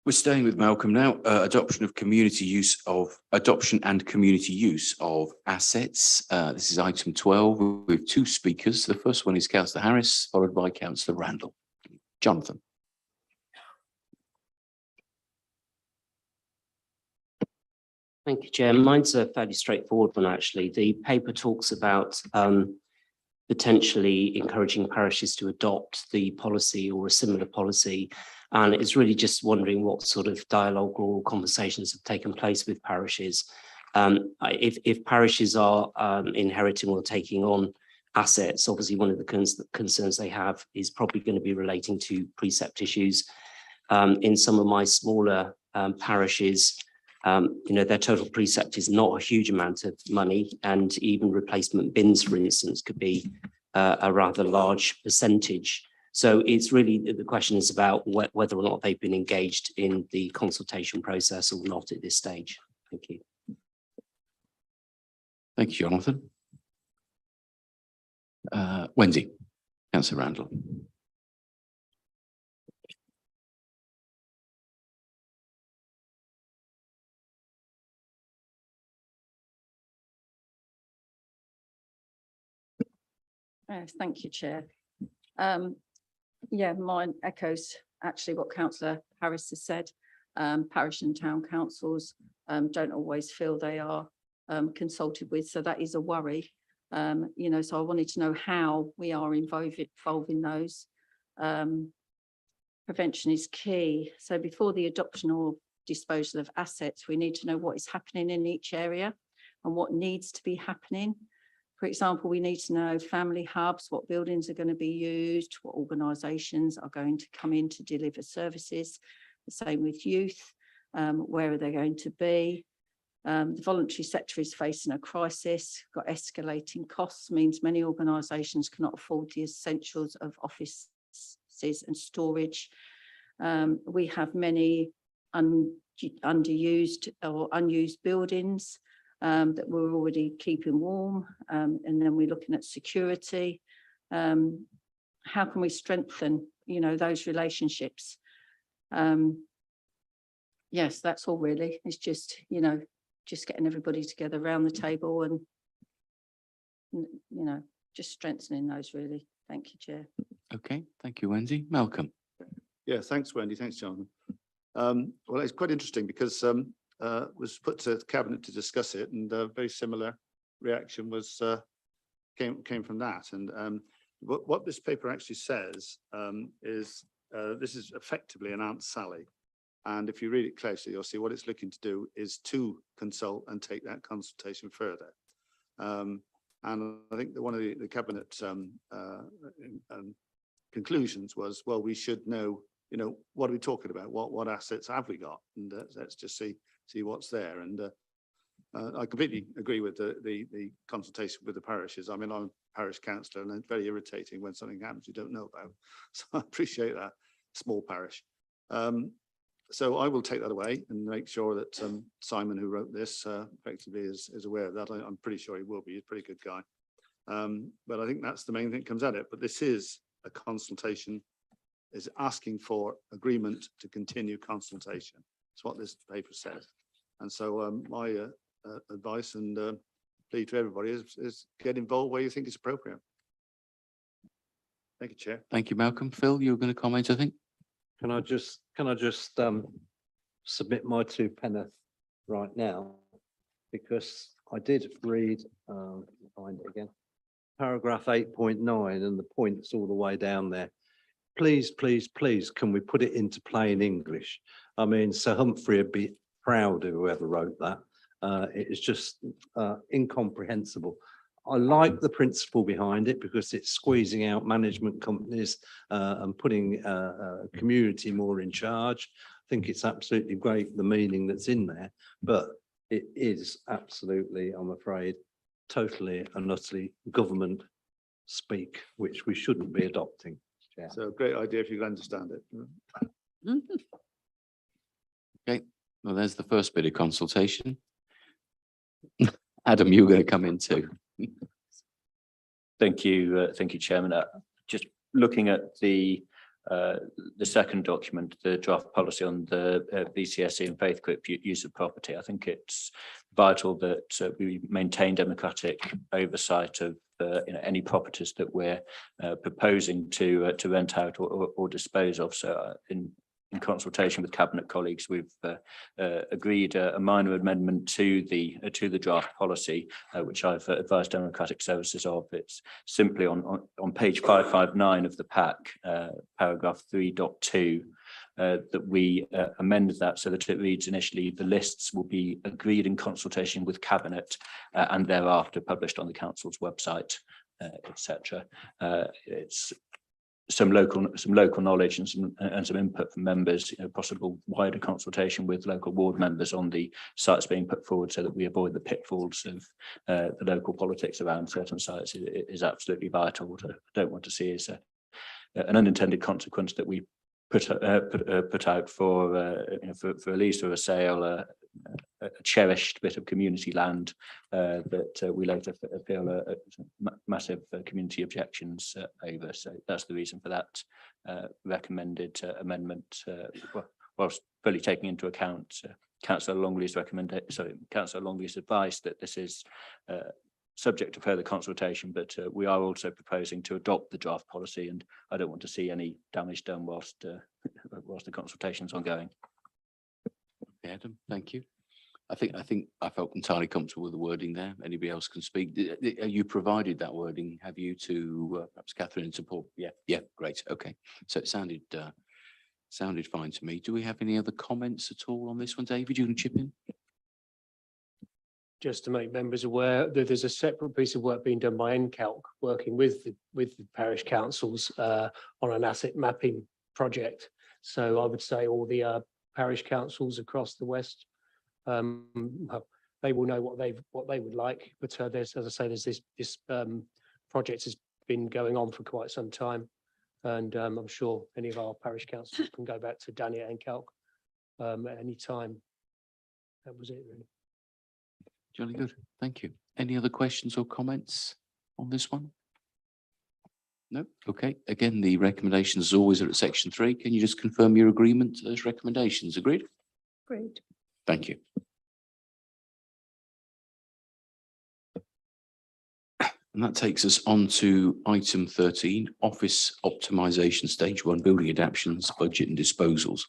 We're staying with Malcolm now. Adoption and community use of assets. This is item 12 with 2 speakers. The first one is Councillor Harris, followed by Councillor Randall. Jonathan. Thank you, Chair. Mine's a fairly straightforward one, actually. The paper talks about potentially encouraging parishes to adopt the policy or a similar policy. And it's really just wondering what sort of dialogue or conversations have taken place with parishes. If parishes are inheriting or taking on assets, obviously one of the concerns they have is probably going to be relating to precept issues. In some of my smaller parishes, their total precept is not a huge amount of money, and even replacement bins, for instance, could be a rather large percentage. So it's really, the question is about whether or not they've been engaged in the consultation process or not at this stage. Thank you. Thank you, Jonathan. Wendy, Councillor Randall. Thank you, Chair. Yeah, mine echoes actually what Councillor Harris has said. Parish and town councils don't always feel they are consulted with, so that is a worry. So I wanted to know how we are involving those. Prevention is key. So before the adoption or disposal of assets, we need to know what is happening in each area and what needs to be happening. For example, we need to know family hubs, what buildings are going to be used, what organisations are going to come in to deliver services. The same with youth, where are they going to be? The voluntary sector is facing a crisis, got escalating costs, means many organisations cannot afford the essentials of offices and storage. We have many underused or unused buildings that we're already keeping warm, and then we're looking at security. How can we strengthen, those relationships? Yes, that's all really. It's just, just getting everybody together around the table and, just strengthening those really. Thank you, Chair. Okay, thank you, Wendy. Malcolm. Yeah, thanks, Wendy. Thanks, Jonathan. Well, it's quite interesting because was put to the cabinet to discuss it, and a very similar reaction was came from that. And what this paper actually says is this is effectively an Aunt Sally. And if you read it closely, you'll see what it's looking to do is to consult and take that consultation further. And I think that one of the cabinet conclusions was, well, we should know, you know, what are we talking about? What assets have we got? And let's just see what's there. And I completely agree with the consultation with the parishes. I mean, I'm a parish councillor, and it's very irritating when something happens you don't know about. So I appreciate that. Small parish. So I will take that away and make sure that Simon, who wrote this, effectively is aware of that. I'm pretty sure he will be. He's a pretty good guy. But I think that's the main thing that comes at it. But this is a consultation, is asking for agreement to continue consultation. That's what this paper says. And so my advice and plea to everybody is get involved where you think it's appropriate. Thank you, Chair. Thank you, Malcolm. Phil, you were going to comment, I think. Can I just submit my 2 pence right now? Because I did read, find it again, paragraph 8.9, and the point's all the way down there. Please, please, please, can we put it into plain English? I mean, Sir Humphrey would be proud of whoever wrote that. It is just incomprehensible. I like the principle behind it because it's squeezing out management companies and putting community more in charge. I think it's absolutely great, the meaning that's in there, but it is absolutely, I'm afraid, totally and utterly government speak, which we shouldn't be adopting. Yeah. So great idea if you can understand it. Okay, well, there's the first bit of consultation. Adam, you're going to come in too. Thank you, Chairman. Just looking at the second document, the draft policy on the BCSE and faith group use of property, I think it's vital that we maintain democratic oversight of any properties that we're proposing to rent out or dispose of. So in consultation with Cabinet colleagues, we've agreed a minor amendment to the draft policy, which I've advised Democratic Services of. It's simply on page 559 of the pack, paragraph 3.2, that we amend that so that it reads initially, the lists will be agreed in consultation with Cabinet and thereafter published on the Council's website, etc. It's some local knowledge and some input from members, possible wider consultation with local ward members on the sites being put forward so that we avoid the pitfalls of the local politics around certain sites is absolutely vital. What I don't want to see is an unintended consequence that we put out for a lease or a sale, a cherished bit of community land that we later feel massive community objections over. So that's the reason for that recommended amendment, whilst fully taking into account Councillor Longley's Councillor Longley's advice that this is subject to further consultation, but we are also proposing to adopt the draft policy, and I don't want to see any damage done whilst the consultation is ongoing. Okay, Adam, thank you. I think I felt entirely comfortable with the wording there. Anybody else can speak. You provided that wording, have you, to perhaps Catherine in support? Yeah, great. Okay, so it sounded fine to me. Do we have any other comments at all on this one, David? You can chip in. Just to make members aware that there's a separate piece of work being done by NCALC, working with the parish councils on an asset mapping project. So I would say all the parish councils across the West, they will know what they would like. But there's, as I say, there's this project has been going on for quite some time, and I'm sure any of our parish councils can go back to Danny at NCALC at any time. That was it, really. Jolly good. Thank you. Any other questions or comments on this one? No? Okay. Again, the recommendations as always are at section 3. Can you just confirm your agreement to those recommendations? Agreed? Great. Thank you. And that takes us on to item 13, office optimization stage 1, building adaptations, budget and disposals.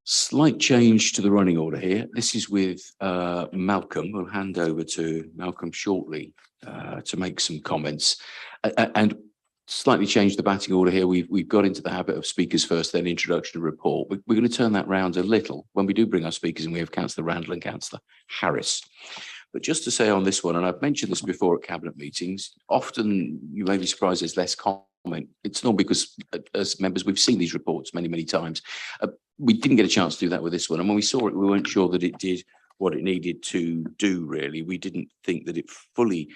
Slight change to the running order here. This is with Malcolm. We'll hand over to Malcolm shortly to make some comments and slightly change the batting order here. We've got into the habit of speakers first, then introduction and report. We're going to turn that round a little when we do bring our speakers, and we have Councillor Randall and Councillor Harris. But just to say on this one, and I've mentioned this before at cabinet meetings, often you may be surprised there's less comment. It's not because as members, we've seen these reports many, many times. We didn't get a chance to do that with this one. And when we saw it, we weren't sure that it did what it needed to do, really. We didn't think that it fully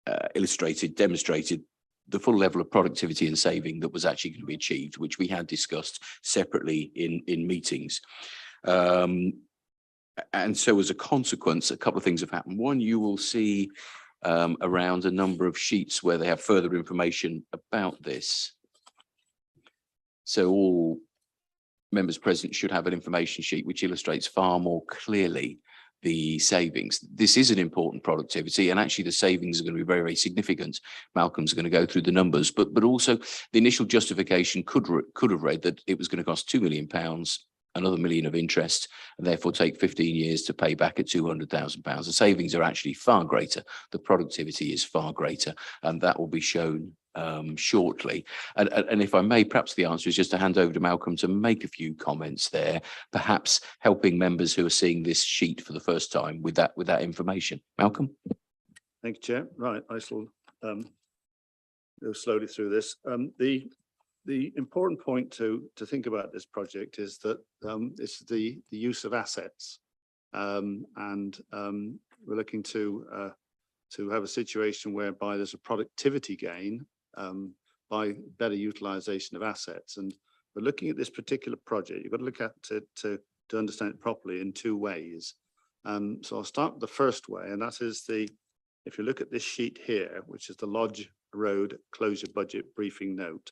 demonstrated the full level of productivity and saving that was actually going to be achieved, which we had discussed separately in meetings. And so as a consequence, a couple of things have happened. One, you will see around a number of sheets where they have further information about this. So all members present should have an information sheet which illustrates far more clearly the savings. This is an important productivity, and actually the savings are going to be very, very significant. Malcolm's going to go through the numbers, but also the initial justification could have read that it was going to cost £2 million, another million of interest, and therefore take 15 years to pay back at £200,000. The savings are actually far greater. The productivity is far greater, and that will be shown shortly. And if I may, perhaps the answer is just to hand over to Malcolm to make a few comments there, perhaps helping members who are seeing this sheet for the first time with that information. Malcolm. Thank you, Chair. Right, I shall go slowly through this. The important point to think about this project is that it's the use of assets, and we're looking to have a situation whereby there's a productivity gain by better utilization of assets. And we're looking at this particular project. You've got to look at it to understand it properly in two ways. So I'll start with the first way, and that is if you look at this sheet here, which is the Lodge Road closure budget briefing note,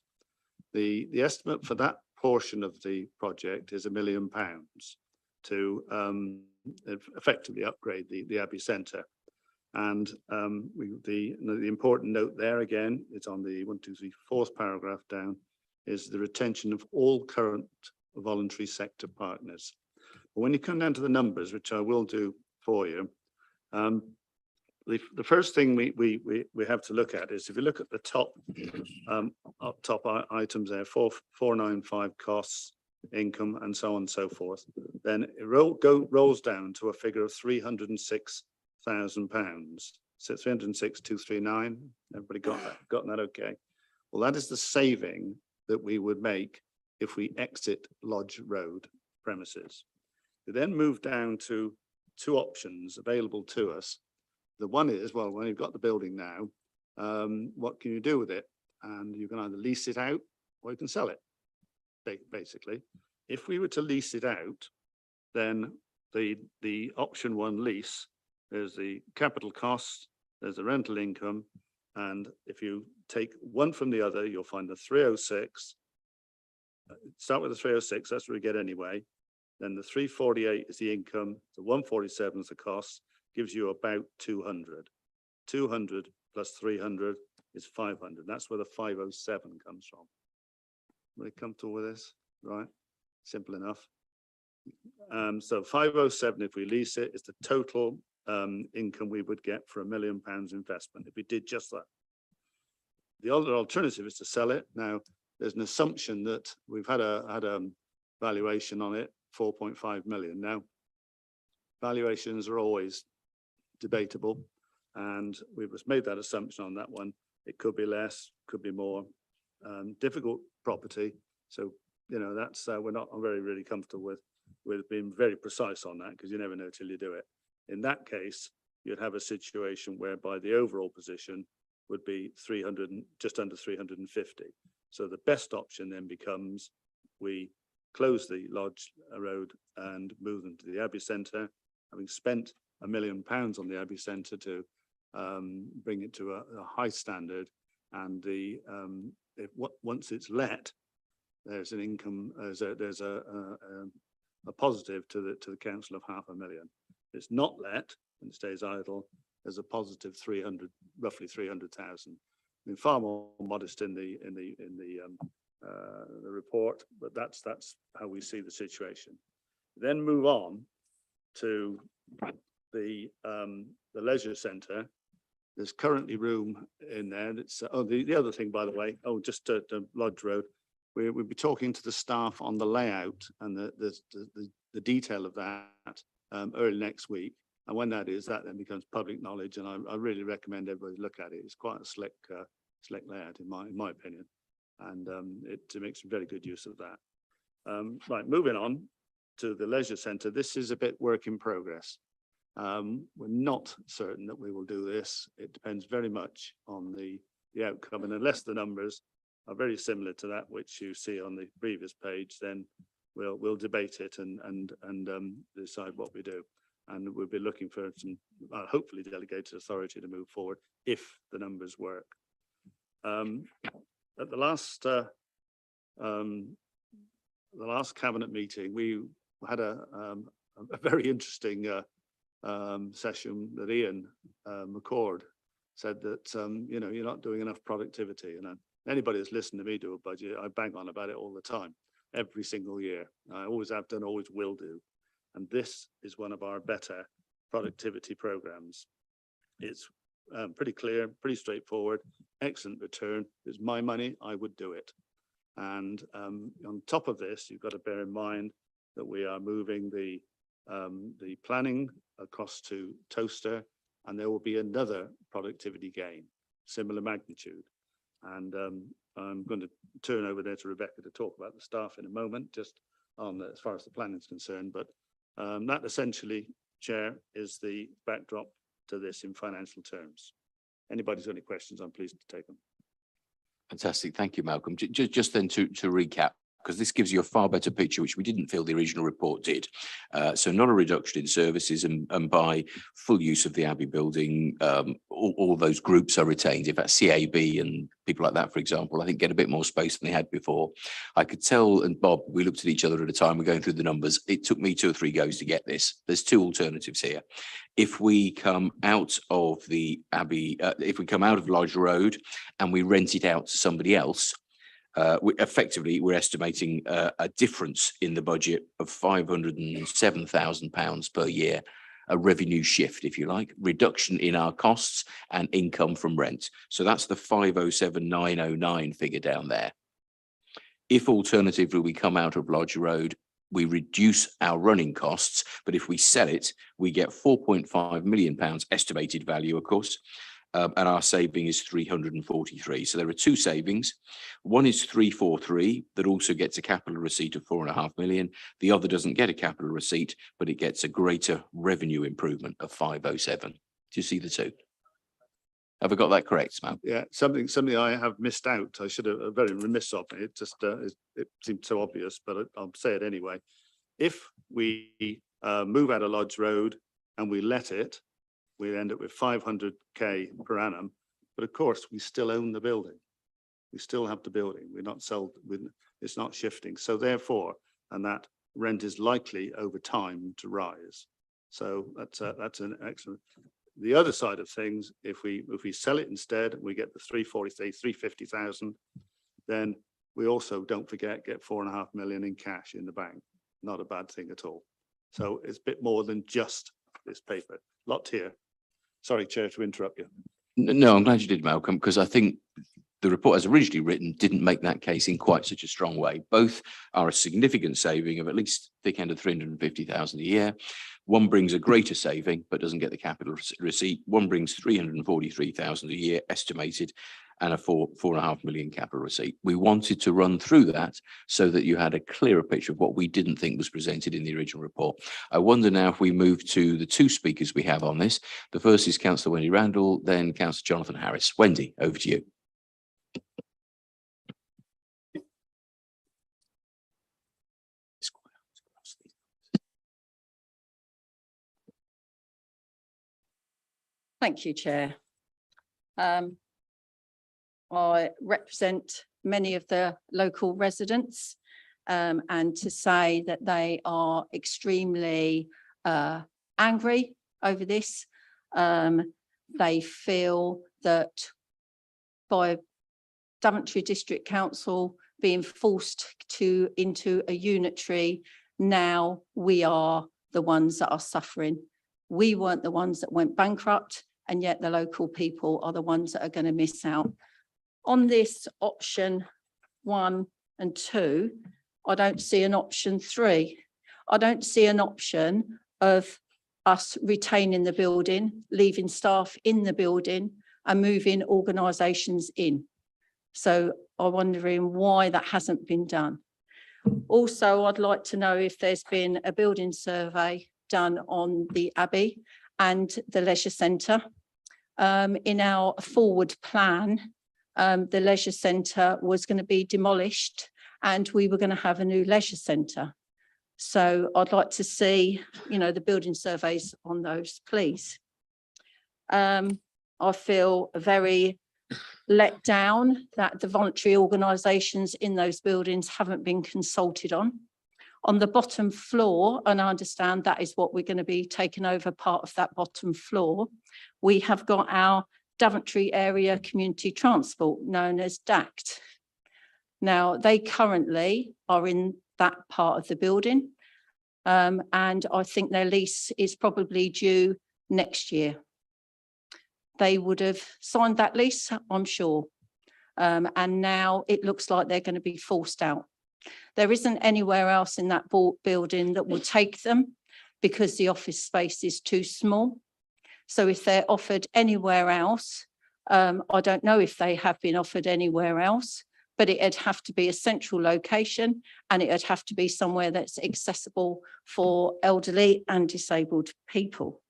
the estimate for that portion of the project is £1 million to effectively upgrade the Abbey Centre. And the important note there again, it's on the 4th paragraph down, is the retention of all current voluntary sector partners. But when you come down to the numbers, which I will do for you, the first thing we have to look at is if you look at the top items there, 495 costs, income, and so on and so forth, then it rolls down to a figure of £306,000. So 306,239. Everybody got that okay? Well, that is the saving that we would make if we exit Lodge Road premises. We then move down to two options available to us. The one is, well, when you've got the building now, what can you do with it? And you can either lease it out or you can sell it, basically. If we were to lease it out, then the option one lease, there's the capital cost, there's the rental income, and if you take one from the other, you'll find the 306. Start with the 306, that's what we get anyway. Then the 348 is the income, the 147 is the cost, gives you about 200. 200 plus 300 is 500. That's where the 507 comes from. Are we comfortable with this? Right? Simple enough. So 507, if we lease it, is the total income we would get for £1 million investment if we did just that. The other alternative is to sell it. Now, there's an assumption that we've had a valuation on it, 4.5 million. Now, valuations are always debatable, and we've just made that assumption on that one. It could be less, could be more. Difficult property, so you know that's we're not really comfortable with being very precise on that, because you never know till you do it. In that case, you'd have a situation whereby the overall position would be just under 350. So the best option then becomes we close the Lodge Road and move them to the Abbey Centre, having spent £1 million on the Abbey Centre to bring it to a high standard, and once it's let, there's an income, there's a positive to the council of £500,000. If it's not let and it stays idle, there's a positive roughly 300,000. I mean, far more modest in the report, but that's how we see the situation. Then move on to the leisure centre. There's currently room in there. That's the other thing, by the way. Just to Lodge Road, we'll be talking to the staff on the layout and the detail of that early next week. And when that is, that then becomes public knowledge. And I really recommend everybody look at it. It's quite a slick layout in my opinion. And it makes very good use of that. Right, moving on to the leisure centre. This is a bit work in progress. We're not certain that we will do this. It depends very much on the outcome. And unless the numbers are very similar to that which you see on the previous page, then we'll debate it and decide what we do. And we'll be looking for some hopefully delegated authority to move forward if the numbers work. At the last cabinet meeting, we had a very interesting session that Ian McCord said that you're not doing enough productivity. And anybody that's listened to me do a budget, I bang on about it all the time, every single year. I always have done, always will do. And this is one of our better productivity programs. It's pretty clear, pretty straightforward, excellent return. It's my money, I would do it. And on top of this, you've got to bear in mind that we are moving the planning across to Toaster, and there will be another productivity gain, similar magnitude. And I'm going to turn over there to Rebecca to talk about the staff in a moment, just on as far as the planning is concerned. But that essentially, Chair, is the backdrop to this in financial terms. Anybody's got any questions, I'm pleased to take them. Fantastic. Thank you, Malcolm. Just then to recap, because this gives you a far better picture, which we didn't feel the original report did. So not a reduction in services, and by full use of the Abbey building, all those groups are retained. In fact, CAB and people like that, for example, I think get a bit more space than they had before. I could tell, and Bob, we looked at each other at a time, we're going through the numbers. It took me 2 or 3 goes to get this. There's 2 alternatives here. If we come out of the Abbey, if we come out of Lodge Road and we rent it out to somebody else, we're estimating a difference in the budget of £507,000 per year, a revenue shift, if you like, reduction in our costs and income from rent. So that's the 507,909 figure down there. If alternatively we come out of Lodge Road, we reduce our running costs, but if we sell it, we get £4.5 million estimated value, of course. And our saving is 343. So there are 2 savings. One is 343 that also gets a capital receipt of 4.5 million. The other doesn't get a capital receipt, but it gets a greater revenue improvement of 507. Do you see the 2? Have I got that correct, Mal? Yeah, something I have missed out. I should have very remiss of me. It just it seemed so obvious, but I'll say it anyway. If we move out of Lodge Road and we let it, we end up with 500k per annum. But of course, we still own the building. We still have the building. We're not sold. It's not shifting. So therefore, and that rent is likely over time to rise. So that's an excellent. The other side of things, if we sell it instead, we get the 350,000, then we also, don't forget, get 4.5 million in cash in the bank. Not a bad thing at all. So it's a bit more than just this paper. Lot here. Sorry, Chair, to interrupt you. No, I'm glad you did, Malcolm, because I think the report as originally written didn't make that case in quite such a strong way. Both are a significant saving of at least thick end of 350,000 a year. One brings a greater saving, but doesn't get the capital receipt. One brings 343,000 a year estimated, and a 4.5 million capital receipt. We wanted to run through that so that you had a clearer picture of what we didn't think was presented in the original report. I wonder now if we move to the 2 speakers we have on this. The first is Councillor Wendy Randall, then Councillor Jonathan Harris. Wendy, over to you. Thank you, Chair. I represent many of the local residents, and to say that they are extremely angry over this. They feel that by Daventry District Council being forced into a unitary, now we are the ones that are suffering. We weren't the ones that went bankrupt, and yet the local people are the ones that are going to miss out. On this option 1 and 2, I don't see an option 3. I don't see an option of us retaining the building, leaving staff in the building and moving organisations in. So I'm wondering why that hasn't been done. Also, I'd like to know if there's been a building survey done on the Abbey and the leisure centre. In our forward plan, the leisure centre was going to be demolished and we were going to have a new leisure centre. So I'd like to see, you know, the building surveys on those, please. I feel very let down that the voluntary organisations in those buildings haven't been consulted on. On the bottom floor, and I understand that is what we're going to be taking over part of that bottom floor, we have got our Daventry Area Community Transport, known as DACT. Now, they currently are in that part of the building, and I think their lease is probably due next year. They would have signed that lease, I'm sure, and now it looks like they're going to be forced out. There isn't anywhere else in that building that will take them because the office space is too small. So if they're offered anywhere else, I don't know if they have been offered anywhere else, but it'd have to be a central location and it'd have to be somewhere that's accessible for elderly and disabled people.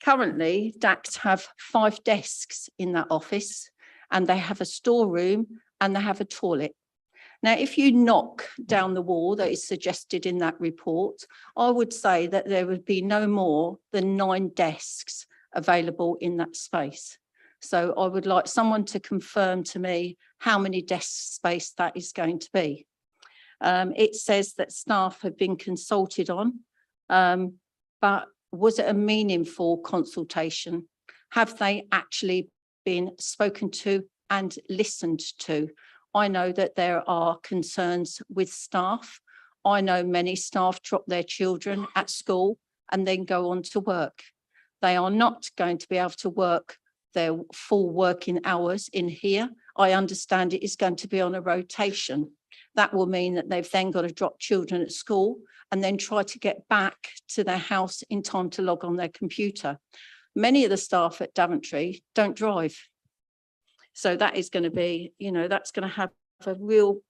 Currently, DACT have 5 desks in that office and they have a storeroom and they have a toilet. Now, if you knock down the wall that is suggested in that report, I would say that there would be no more than 9 desks available in that space. So I would like someone to confirm to me how many desk space that is going to be. It says that staff have been consulted on, but was it a meaningful consultation? Have they actually been spoken to and listened to? I know that there are concerns with staff. I know many staff drop their children at school and then go on to work. They are not going to be able to work their full working hours in here. I understand it is going to be on a rotation. That will mean that they've then got to drop children at school and then try to get back to their house in time to log on their computer. Many of the staff at Daventry don't drive. So that is going to be, you know, that's going to have a real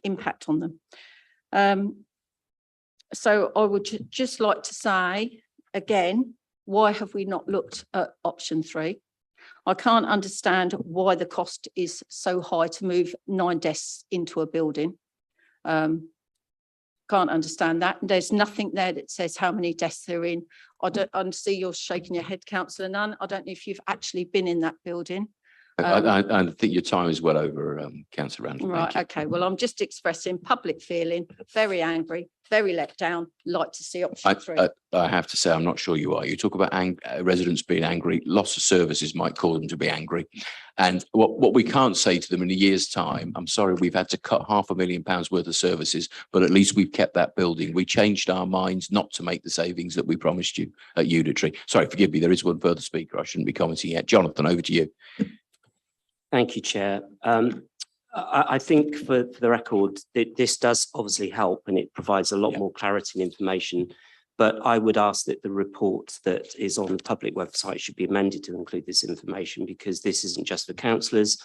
impact on them. So I would just like to say, again, why have we not looked at option 3? I can't understand why the cost is so high to move 9 desks into a building. Can't understand that. There's nothing there that says how many desks they're in. I see you're shaking your head, Councillor Nunn. I don't know if you've actually been in that building. I think your time is well over, Councillor Randall. Right, okay. Well, I'm just expressing public feeling, very angry, very let down, like to see option 3. I have to say, I'm not sure you are. You talk about residents being angry, loss of services might cause them to be angry. And what we can't say to them in a year's time, I'm sorry, we've had to cut £500,000 worth of services, but at least we've kept that building. We changed our minds not to make the savings that we promised you at Unitary. Sorry, forgive me, there is one further speaker. I shouldn't be commenting yet. Jonathan, over to you. Thank you, Chair. I think for the record, this does obviously help and it provides a lot more clarity and information. But I would ask that the report that is on the public website should be amended to include this information, because this isn't just for councillors.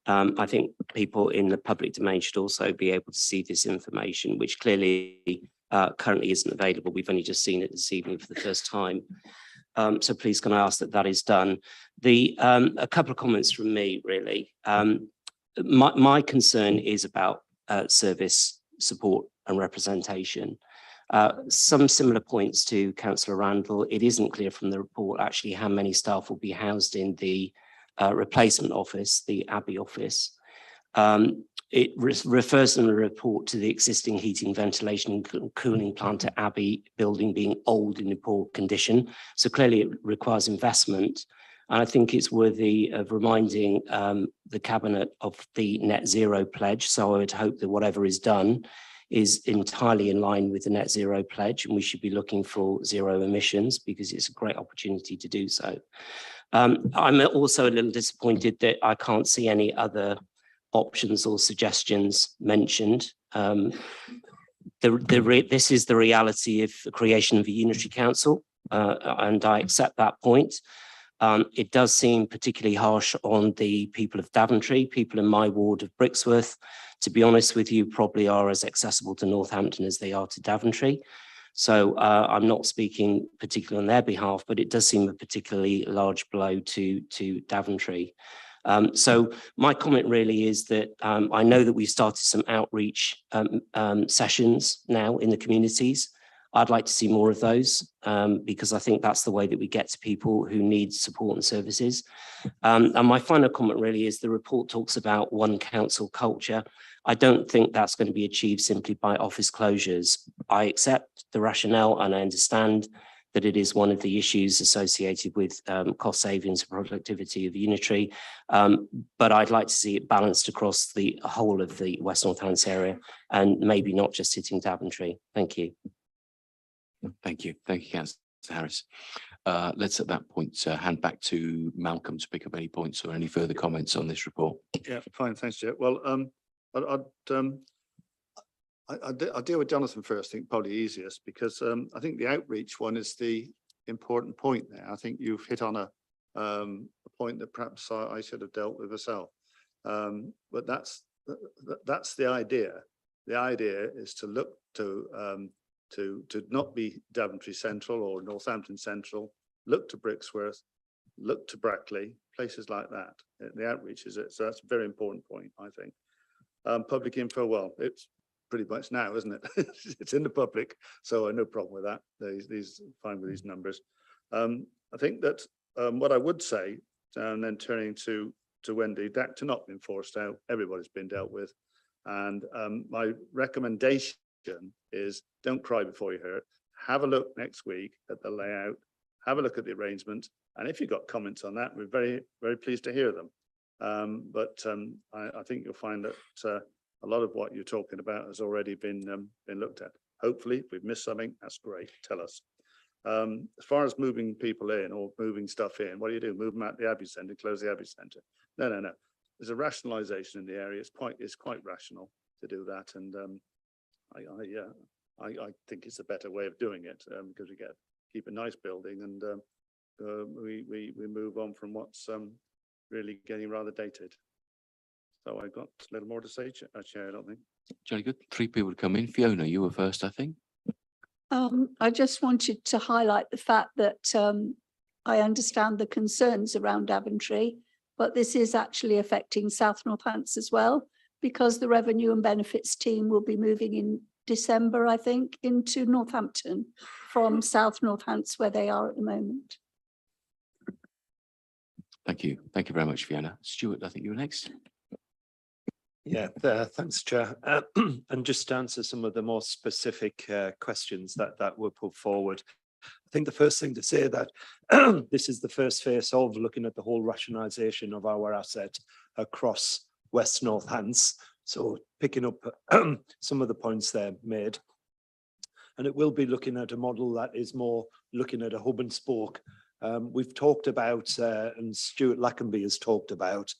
I think people in the public domain should also be able to see this information, which clearly currently isn't available. We've only just seen it this evening for the first time. So please can I ask that that is done. A couple of comments from me, really. My concern is about service support and representation. Some similar points to Councillor Randall. It isn't clear from the report actually how many staff will be housed in the replacement office, the Abbey office. It refers in the report to the existing heating, ventilation and cooling plant at Abbey building being old and in poor condition. So clearly it requires investment. And I think it's worthy of reminding the Cabinet of the net zero pledge. So I would hope that whatever is done is entirely in line with the net zero pledge, and we should be looking for zero emissions because it's a great opportunity to do so. I'm also a little disappointed that I can't see any other options or suggestions mentioned. this is the reality of the creation of a unitary council, and I accept that point. It does seem particularly harsh on the people of Daventry. People in my ward of Brixworth, to be honest with you, probably are as accessible to Northampton as they are to Daventry. So I'm not speaking particularly on their behalf, but it does seem a particularly large blow to Daventry. So my comment really is that I know that we've started some outreach sessions now in the communities. I'd like to see more of those because I think that's the way that we get to people who need support and services. And my final comment really is the report talks about one council culture. I don't think that's going to be achieved simply by office closures. I accept the rationale and I understand that it is one of the issues associated with cost savings and productivity of unitary, but I'd like to see it balanced across the whole of the West Northants area and maybe not just hitting Daventry. Thank you. Thank you. Thank you, Councillor Harris. Let's at that point hand back to Malcolm to pick up any points or any further comments on this report. Yeah, fine, thanks, Chair. Well, I'll deal with Jonathan first, I think probably easiest, because I think the outreach one is the important point there. I think you've hit on a point that perhaps I should have dealt with myself. But that's the idea. The idea is to look to not be Daventry Central or Northampton Central, look to Brixworth, look to Brackley, places like that. The outreach is it. So that's a very important point, I think. Public info, well, it's pretty much now, isn't it? It's in the public, so no problem with that. These fine with these numbers. I think that what I would say, and then turning to Wendy, that to not be enforced out, everybody's been dealt with. And my recommendation is don't cry before you hurt. Have a look next week at the layout, have a look at the arrangement, and if you've got comments on that, we're very, very pleased to hear them. I think you'll find that a lot of what you're talking about has already been looked at. Hopefully, if we've missed something, that's great. Tell us. As far as moving people in or moving stuff in, what do? Move them out the Abbey Centre, close the Abbey Centre? No. There's a rationalisation in the area. It's quite rational to do that, and I think it's a better way of doing it because we keep a nice building and we move on from what's really getting rather dated. So I've got a little more to say, Chair, I don't think. Jolly good. 3 people to come in. Fiona, you were first, I think. I just wanted to highlight the fact that I understand the concerns around Daventry, but this is actually affecting South Northants as well, because the Revenue and Benefits team will be moving in December, I think, into Northampton from South Northants, where they are at the moment. Thank you. Thank you very much, Fiona. Stuart, I think you were next. Yeah, thanks, Chair. And just to answer some of the more specific questions that were put forward. I think the first thing to say that this is the first phase of looking at the whole rationalisation of our asset across West Northants. So picking up some of the points there made. And it will be looking at a model that is more looking at a hub and spoke. We've talked about, and Stuart Lackenby has talked about,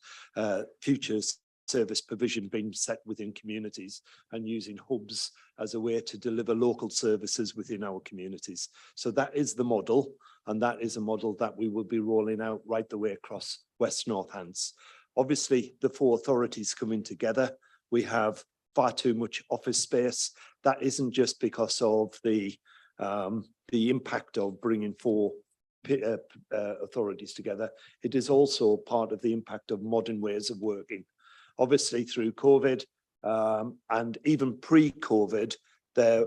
futures service provision being set within communities and using hubs as a way to deliver local services within our communities. So that is the model, and that is a model that we will be rolling out right the way across West Northants. Obviously, the 4 authorities coming together, we have far too much office space. That isn't just because of the impact of bringing 4 authorities together. It is also part of the impact of modern ways of working. Obviously, through COVID and even pre-COVID, there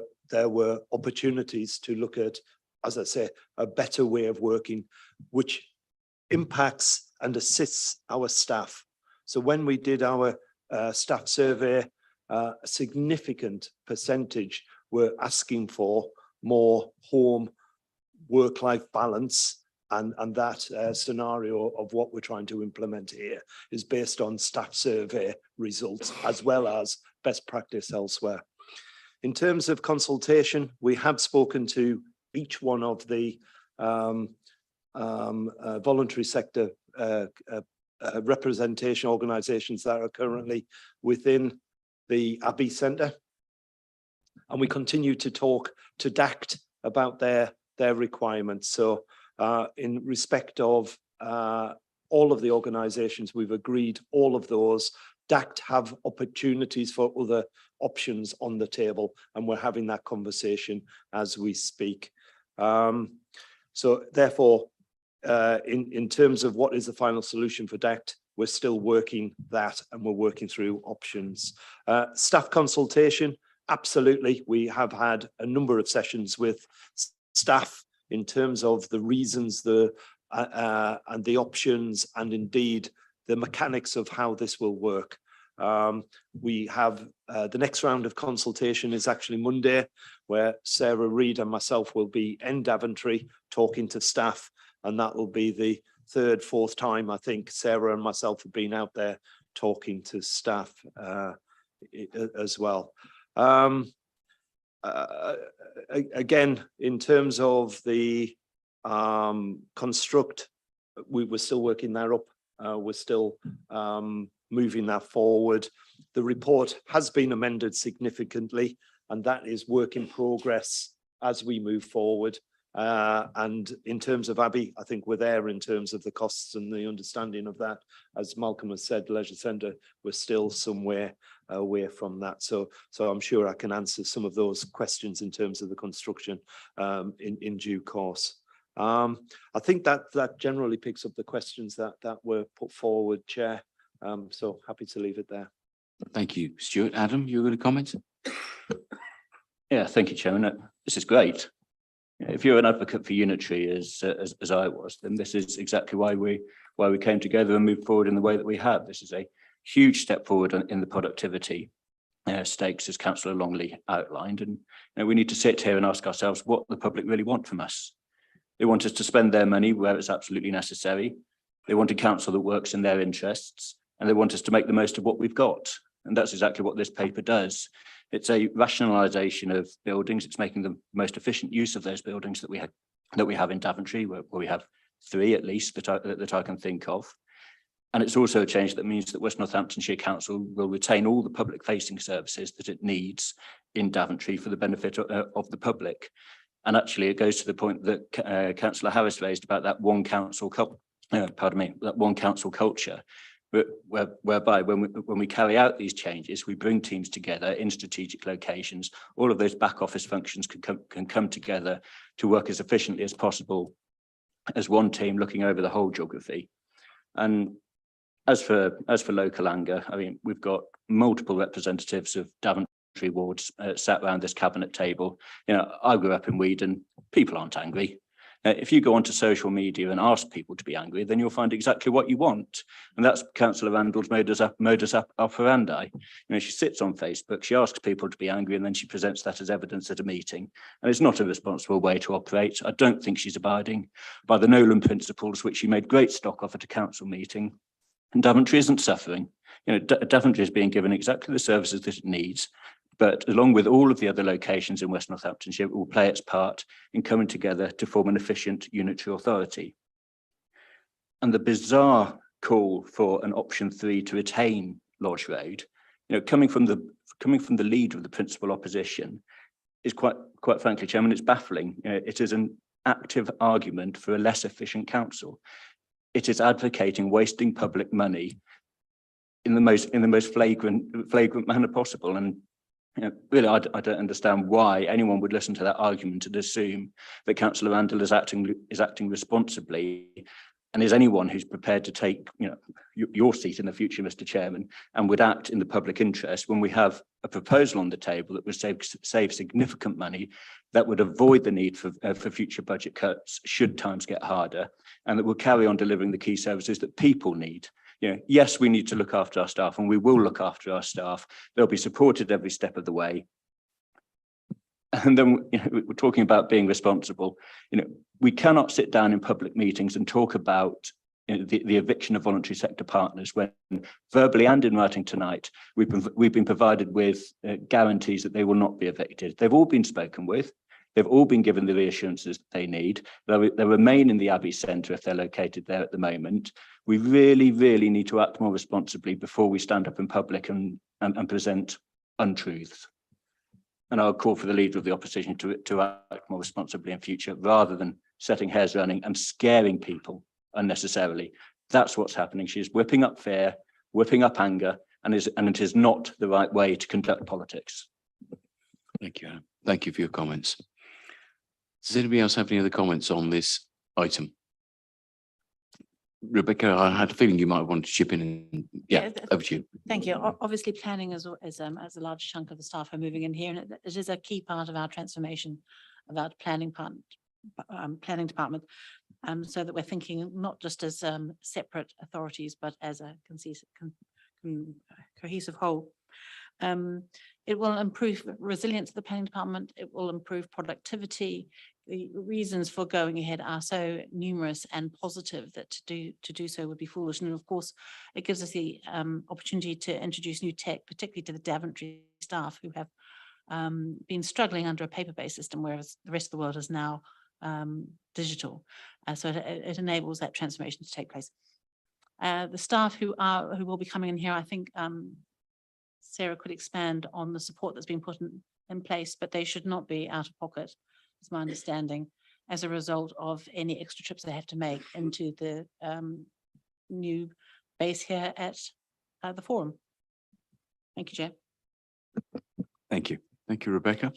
were opportunities to look at, as I say, a better way of working, which impacts and assists our staff. So when we did our staff survey, a significant percentage were asking for more home work-life balance. And that scenario of what we're trying to implement here is based on staff survey results as well as best practice elsewhere. In terms of consultation, we have spoken to each one of the voluntary sector representation organisations that are currently within the Abbey Centre. and we continue to talk to DACT about their requirements. So in respect of all of the organisations, we've agreed all of those. DACT have opportunities for other options on the table, and we're having that conversation as we speak. So therefore, in terms of what is the final solution for DACT, we're still working that, and we're working through options. Staff consultation, absolutely. We have had a number of sessions with staff in terms of the reasons, and the options, and indeed the mechanics of how this will work. We have the next round of consultation is actually Monday, where Sarah Reid and myself will be in Daventry talking to staff, and that will be the third, fourth time I think Sarah and myself have been out there talking to staff as well. Again, in terms of the construct, we were still working that up. We're still moving that forward. The report has been amended significantly, and that is work in progress as we move forward. And in terms of Abby, I think we're there in terms of the costs and the understanding of that. As Malcolm has said, Leisure Centre, we're still somewhere away from that. So I'm sure I can answer some of those questions in terms of the construction in due course. I think that generally picks up the questions that were put forward, Chair. So happy to leave it there. Thank you. Stuart, Adam, you were going to comment? Yeah, thank you, Chairman. This is great. If you're an advocate for unitary as I was, then this is exactly why we came together and moved forward in the way that we have. This is a huge step forward in the productivity stakes, as Councillor Longley outlined. And we need to sit here and ask ourselves what the public really want from us. They want us to spend their money where it's absolutely necessary. They want a council that works in their interests, and they want us to make the most of what we've got. And that's exactly what this paper does. It's a rationalisation of buildings. It's making the most efficient use of those buildings that we have in Daventry, where we have 3 at least that I can think of. And it's also a change that means that West Northamptonshire Council will retain all the public-facing services that it needs in Daventry for the benefit of the public. And actually, it goes to the point that Councillor Harris raised about that one council culture, whereby when we carry out these changes, we bring teams together in strategic locations. All of those back office functions can come together to work as efficiently as possible as one team, looking over the whole geography. And as for local anger, I mean, we've got multiple representatives of Daventry wards sat around this cabinet table. I grew up in Weedon. People aren't angry. If you go onto social media and ask people to be angry, then you'll find exactly what you want. And that's Councillor Randall's modus operandi. She sits on Facebook, she asks people to be angry, and then she presents that as evidence at a meeting. And it's not a responsible way to operate. I don't think she's abiding by the Nolan principles, which she made great stock of at a council meeting. And Daventry isn't suffering. Daventry is being given exactly the services that it needs. But along with all of the other locations in West Northamptonshire, it will play its part in coming together to form an efficient unitary authority. And the bizarre call for an option 3 to retain Lodge Road, coming from the leader of the principal opposition, is quite frankly, Chairman, it's baffling. It is an active argument for a less efficient council. It is advocating wasting public money in the most flagrant manner possible. And really, I don't understand why anyone would listen to that argument and assume that Councillor Randall is acting responsibly, and is anyone who's prepared to take your seat in the future, Mr. Chairman, and would act in the public interest when we have a proposal on the table that would save significant money, that would avoid the need for future budget cuts should times get harder, and that will carry on delivering the key services that people need. Yes, we need to look after our staff, and we will look after our staff. They'll be supported every step of the way. And then we're talking about being responsible. We cannot sit down in public meetings and talk about the eviction of voluntary sector partners when verbally and in writing tonight we've been provided with guarantees that they will not be evicted. They've all been spoken with. They've all been given the reassurances that they need. They remain in the Abbey Centre if they're located there at the moment. We really, really need to act more responsibly before we stand up in public and present untruths. And I'll call for the leader of the opposition to act more responsibly in future, rather than setting hairs running and scaring people unnecessarily. That's what's happening. She's whipping up fear, whipping up anger, and it is not the right way to conduct politics. Thank you, Adam. Thank you for your comments. Does anybody else have any other comments on this item? Rebecca, I had a feeling you might want to chip in. And, yeah, over to you. Thank you. Obviously, planning is a large chunk of the staff are moving in here, and it is a key part of our transformation of our planning department. So that we're thinking not just as separate authorities, but as a cohesive whole. It will improve resilience of the planning department. It will improve productivity. The reasons for going ahead are so numerous and positive that to do so would be foolish. And of course, it gives us the opportunity to introduce new tech, particularly to the Daventry staff who have been struggling under a paper-based system, whereas the rest of the world is now digital. So it enables that transformation to take place. The staff who will be coming in here, I think Sarah could expand on the support that's been put in place, but they should not be out of pocket, is my understanding, as a result of any extra trips they have to make into the new base here at the forum. Thank you, Chair. Thank you. Thank you, Rebecca.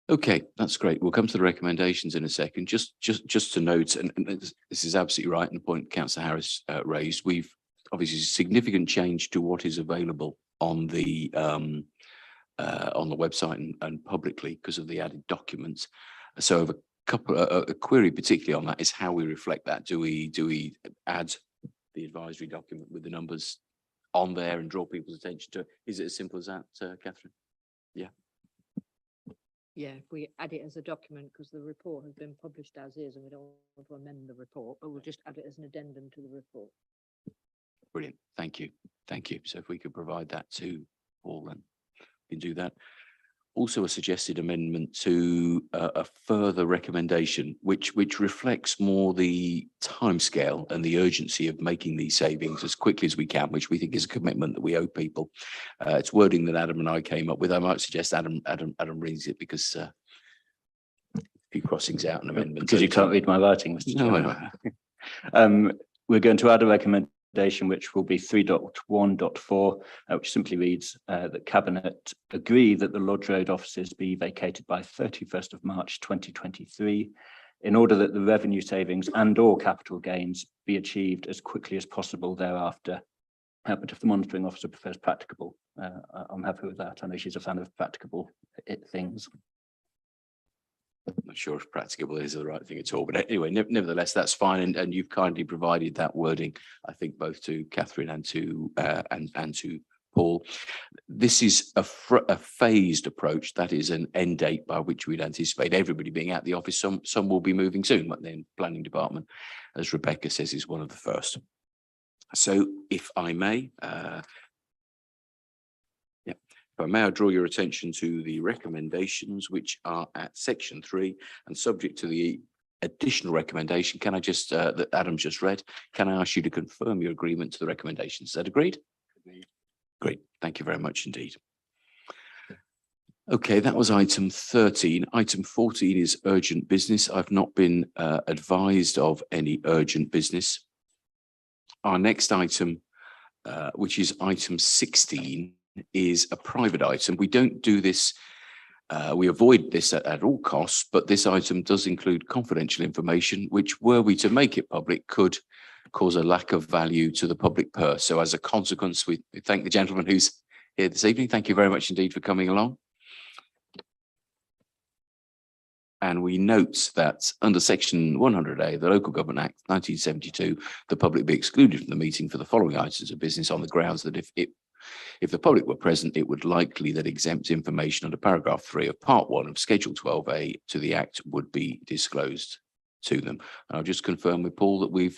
Okay, that's great. We'll come to the recommendations in a second. Just to note, and this is absolutely right, and the point Councillor Harris raised, we've obviously significant change to what is available on the website and publicly because of the added documents. So a query particularly on that is how we reflect that. Do we add the advisory document with the numbers on there and draw people's attention to it? Is it as simple as that, Catherine? Yeah. Yeah, if we add it as a document, because the report has been published as is and we don't want to amend the report, but we'll just add it as an addendum to the report. Brilliant. Thank you. Thank you. So if we could provide that to Paul, then we can do that. Also a suggested amendment to a further recommendation, which reflects more the timescale and the urgency of making these savings as quickly as we can, which we think is a commitment that we owe people. It's wording that Adam and I came up with. I might suggest Adam reads it because a few crossings out and amendments. Because you can't read my writing, Mr. Chairman. No. We're going to add a recommendation which will be 3.1.4, which simply reads that Cabinet agree that the Lodge Road offices be vacated by 31st of March 2023 in order that the revenue savings and/or capital gains be achieved as quickly as possible thereafter. But if the monitoring officer prefers practicable, I'm happy with that. I know she's a fan of practicable things. I'm not sure if practicable is the right thing at all, but anyway, nevertheless, that's fine. And you've kindly provided that wording, I think, both to Catherine and to Paul. This is a phased approach. That is an end date by which we'd anticipate everybody being at the office. Some will be moving soon, but then planning department, as Rebecca says, is one of the first. So if I may, I draw your attention to the recommendations which are at section 3 and subject to the additional recommendation. Can I just, that Adam just read, can I ask you to confirm your agreement to the recommendations? Is that agreed? Great. Thank you very much indeed. Okay, that was item 13. Item 14 is urgent business. I've not been advised of any urgent business. Our next item, which is item 16, is a private item. We don't do this, we avoid this at all costs, but this item does include confidential information, which were we to make it public could cause a lack of value to the public purse. So as a consequence, we thank the gentleman who's here this evening. Thank you very much indeed for coming along. And we note that under section 100A of the Local Government Act 1972, the public be excluded from the meeting for the following items of business on the grounds that if the public were present, it would likely that exempt information under paragraph 3 of part 1 of schedule 12A to the Act would be disclosed to them. And I'll just confirm with Paul that we've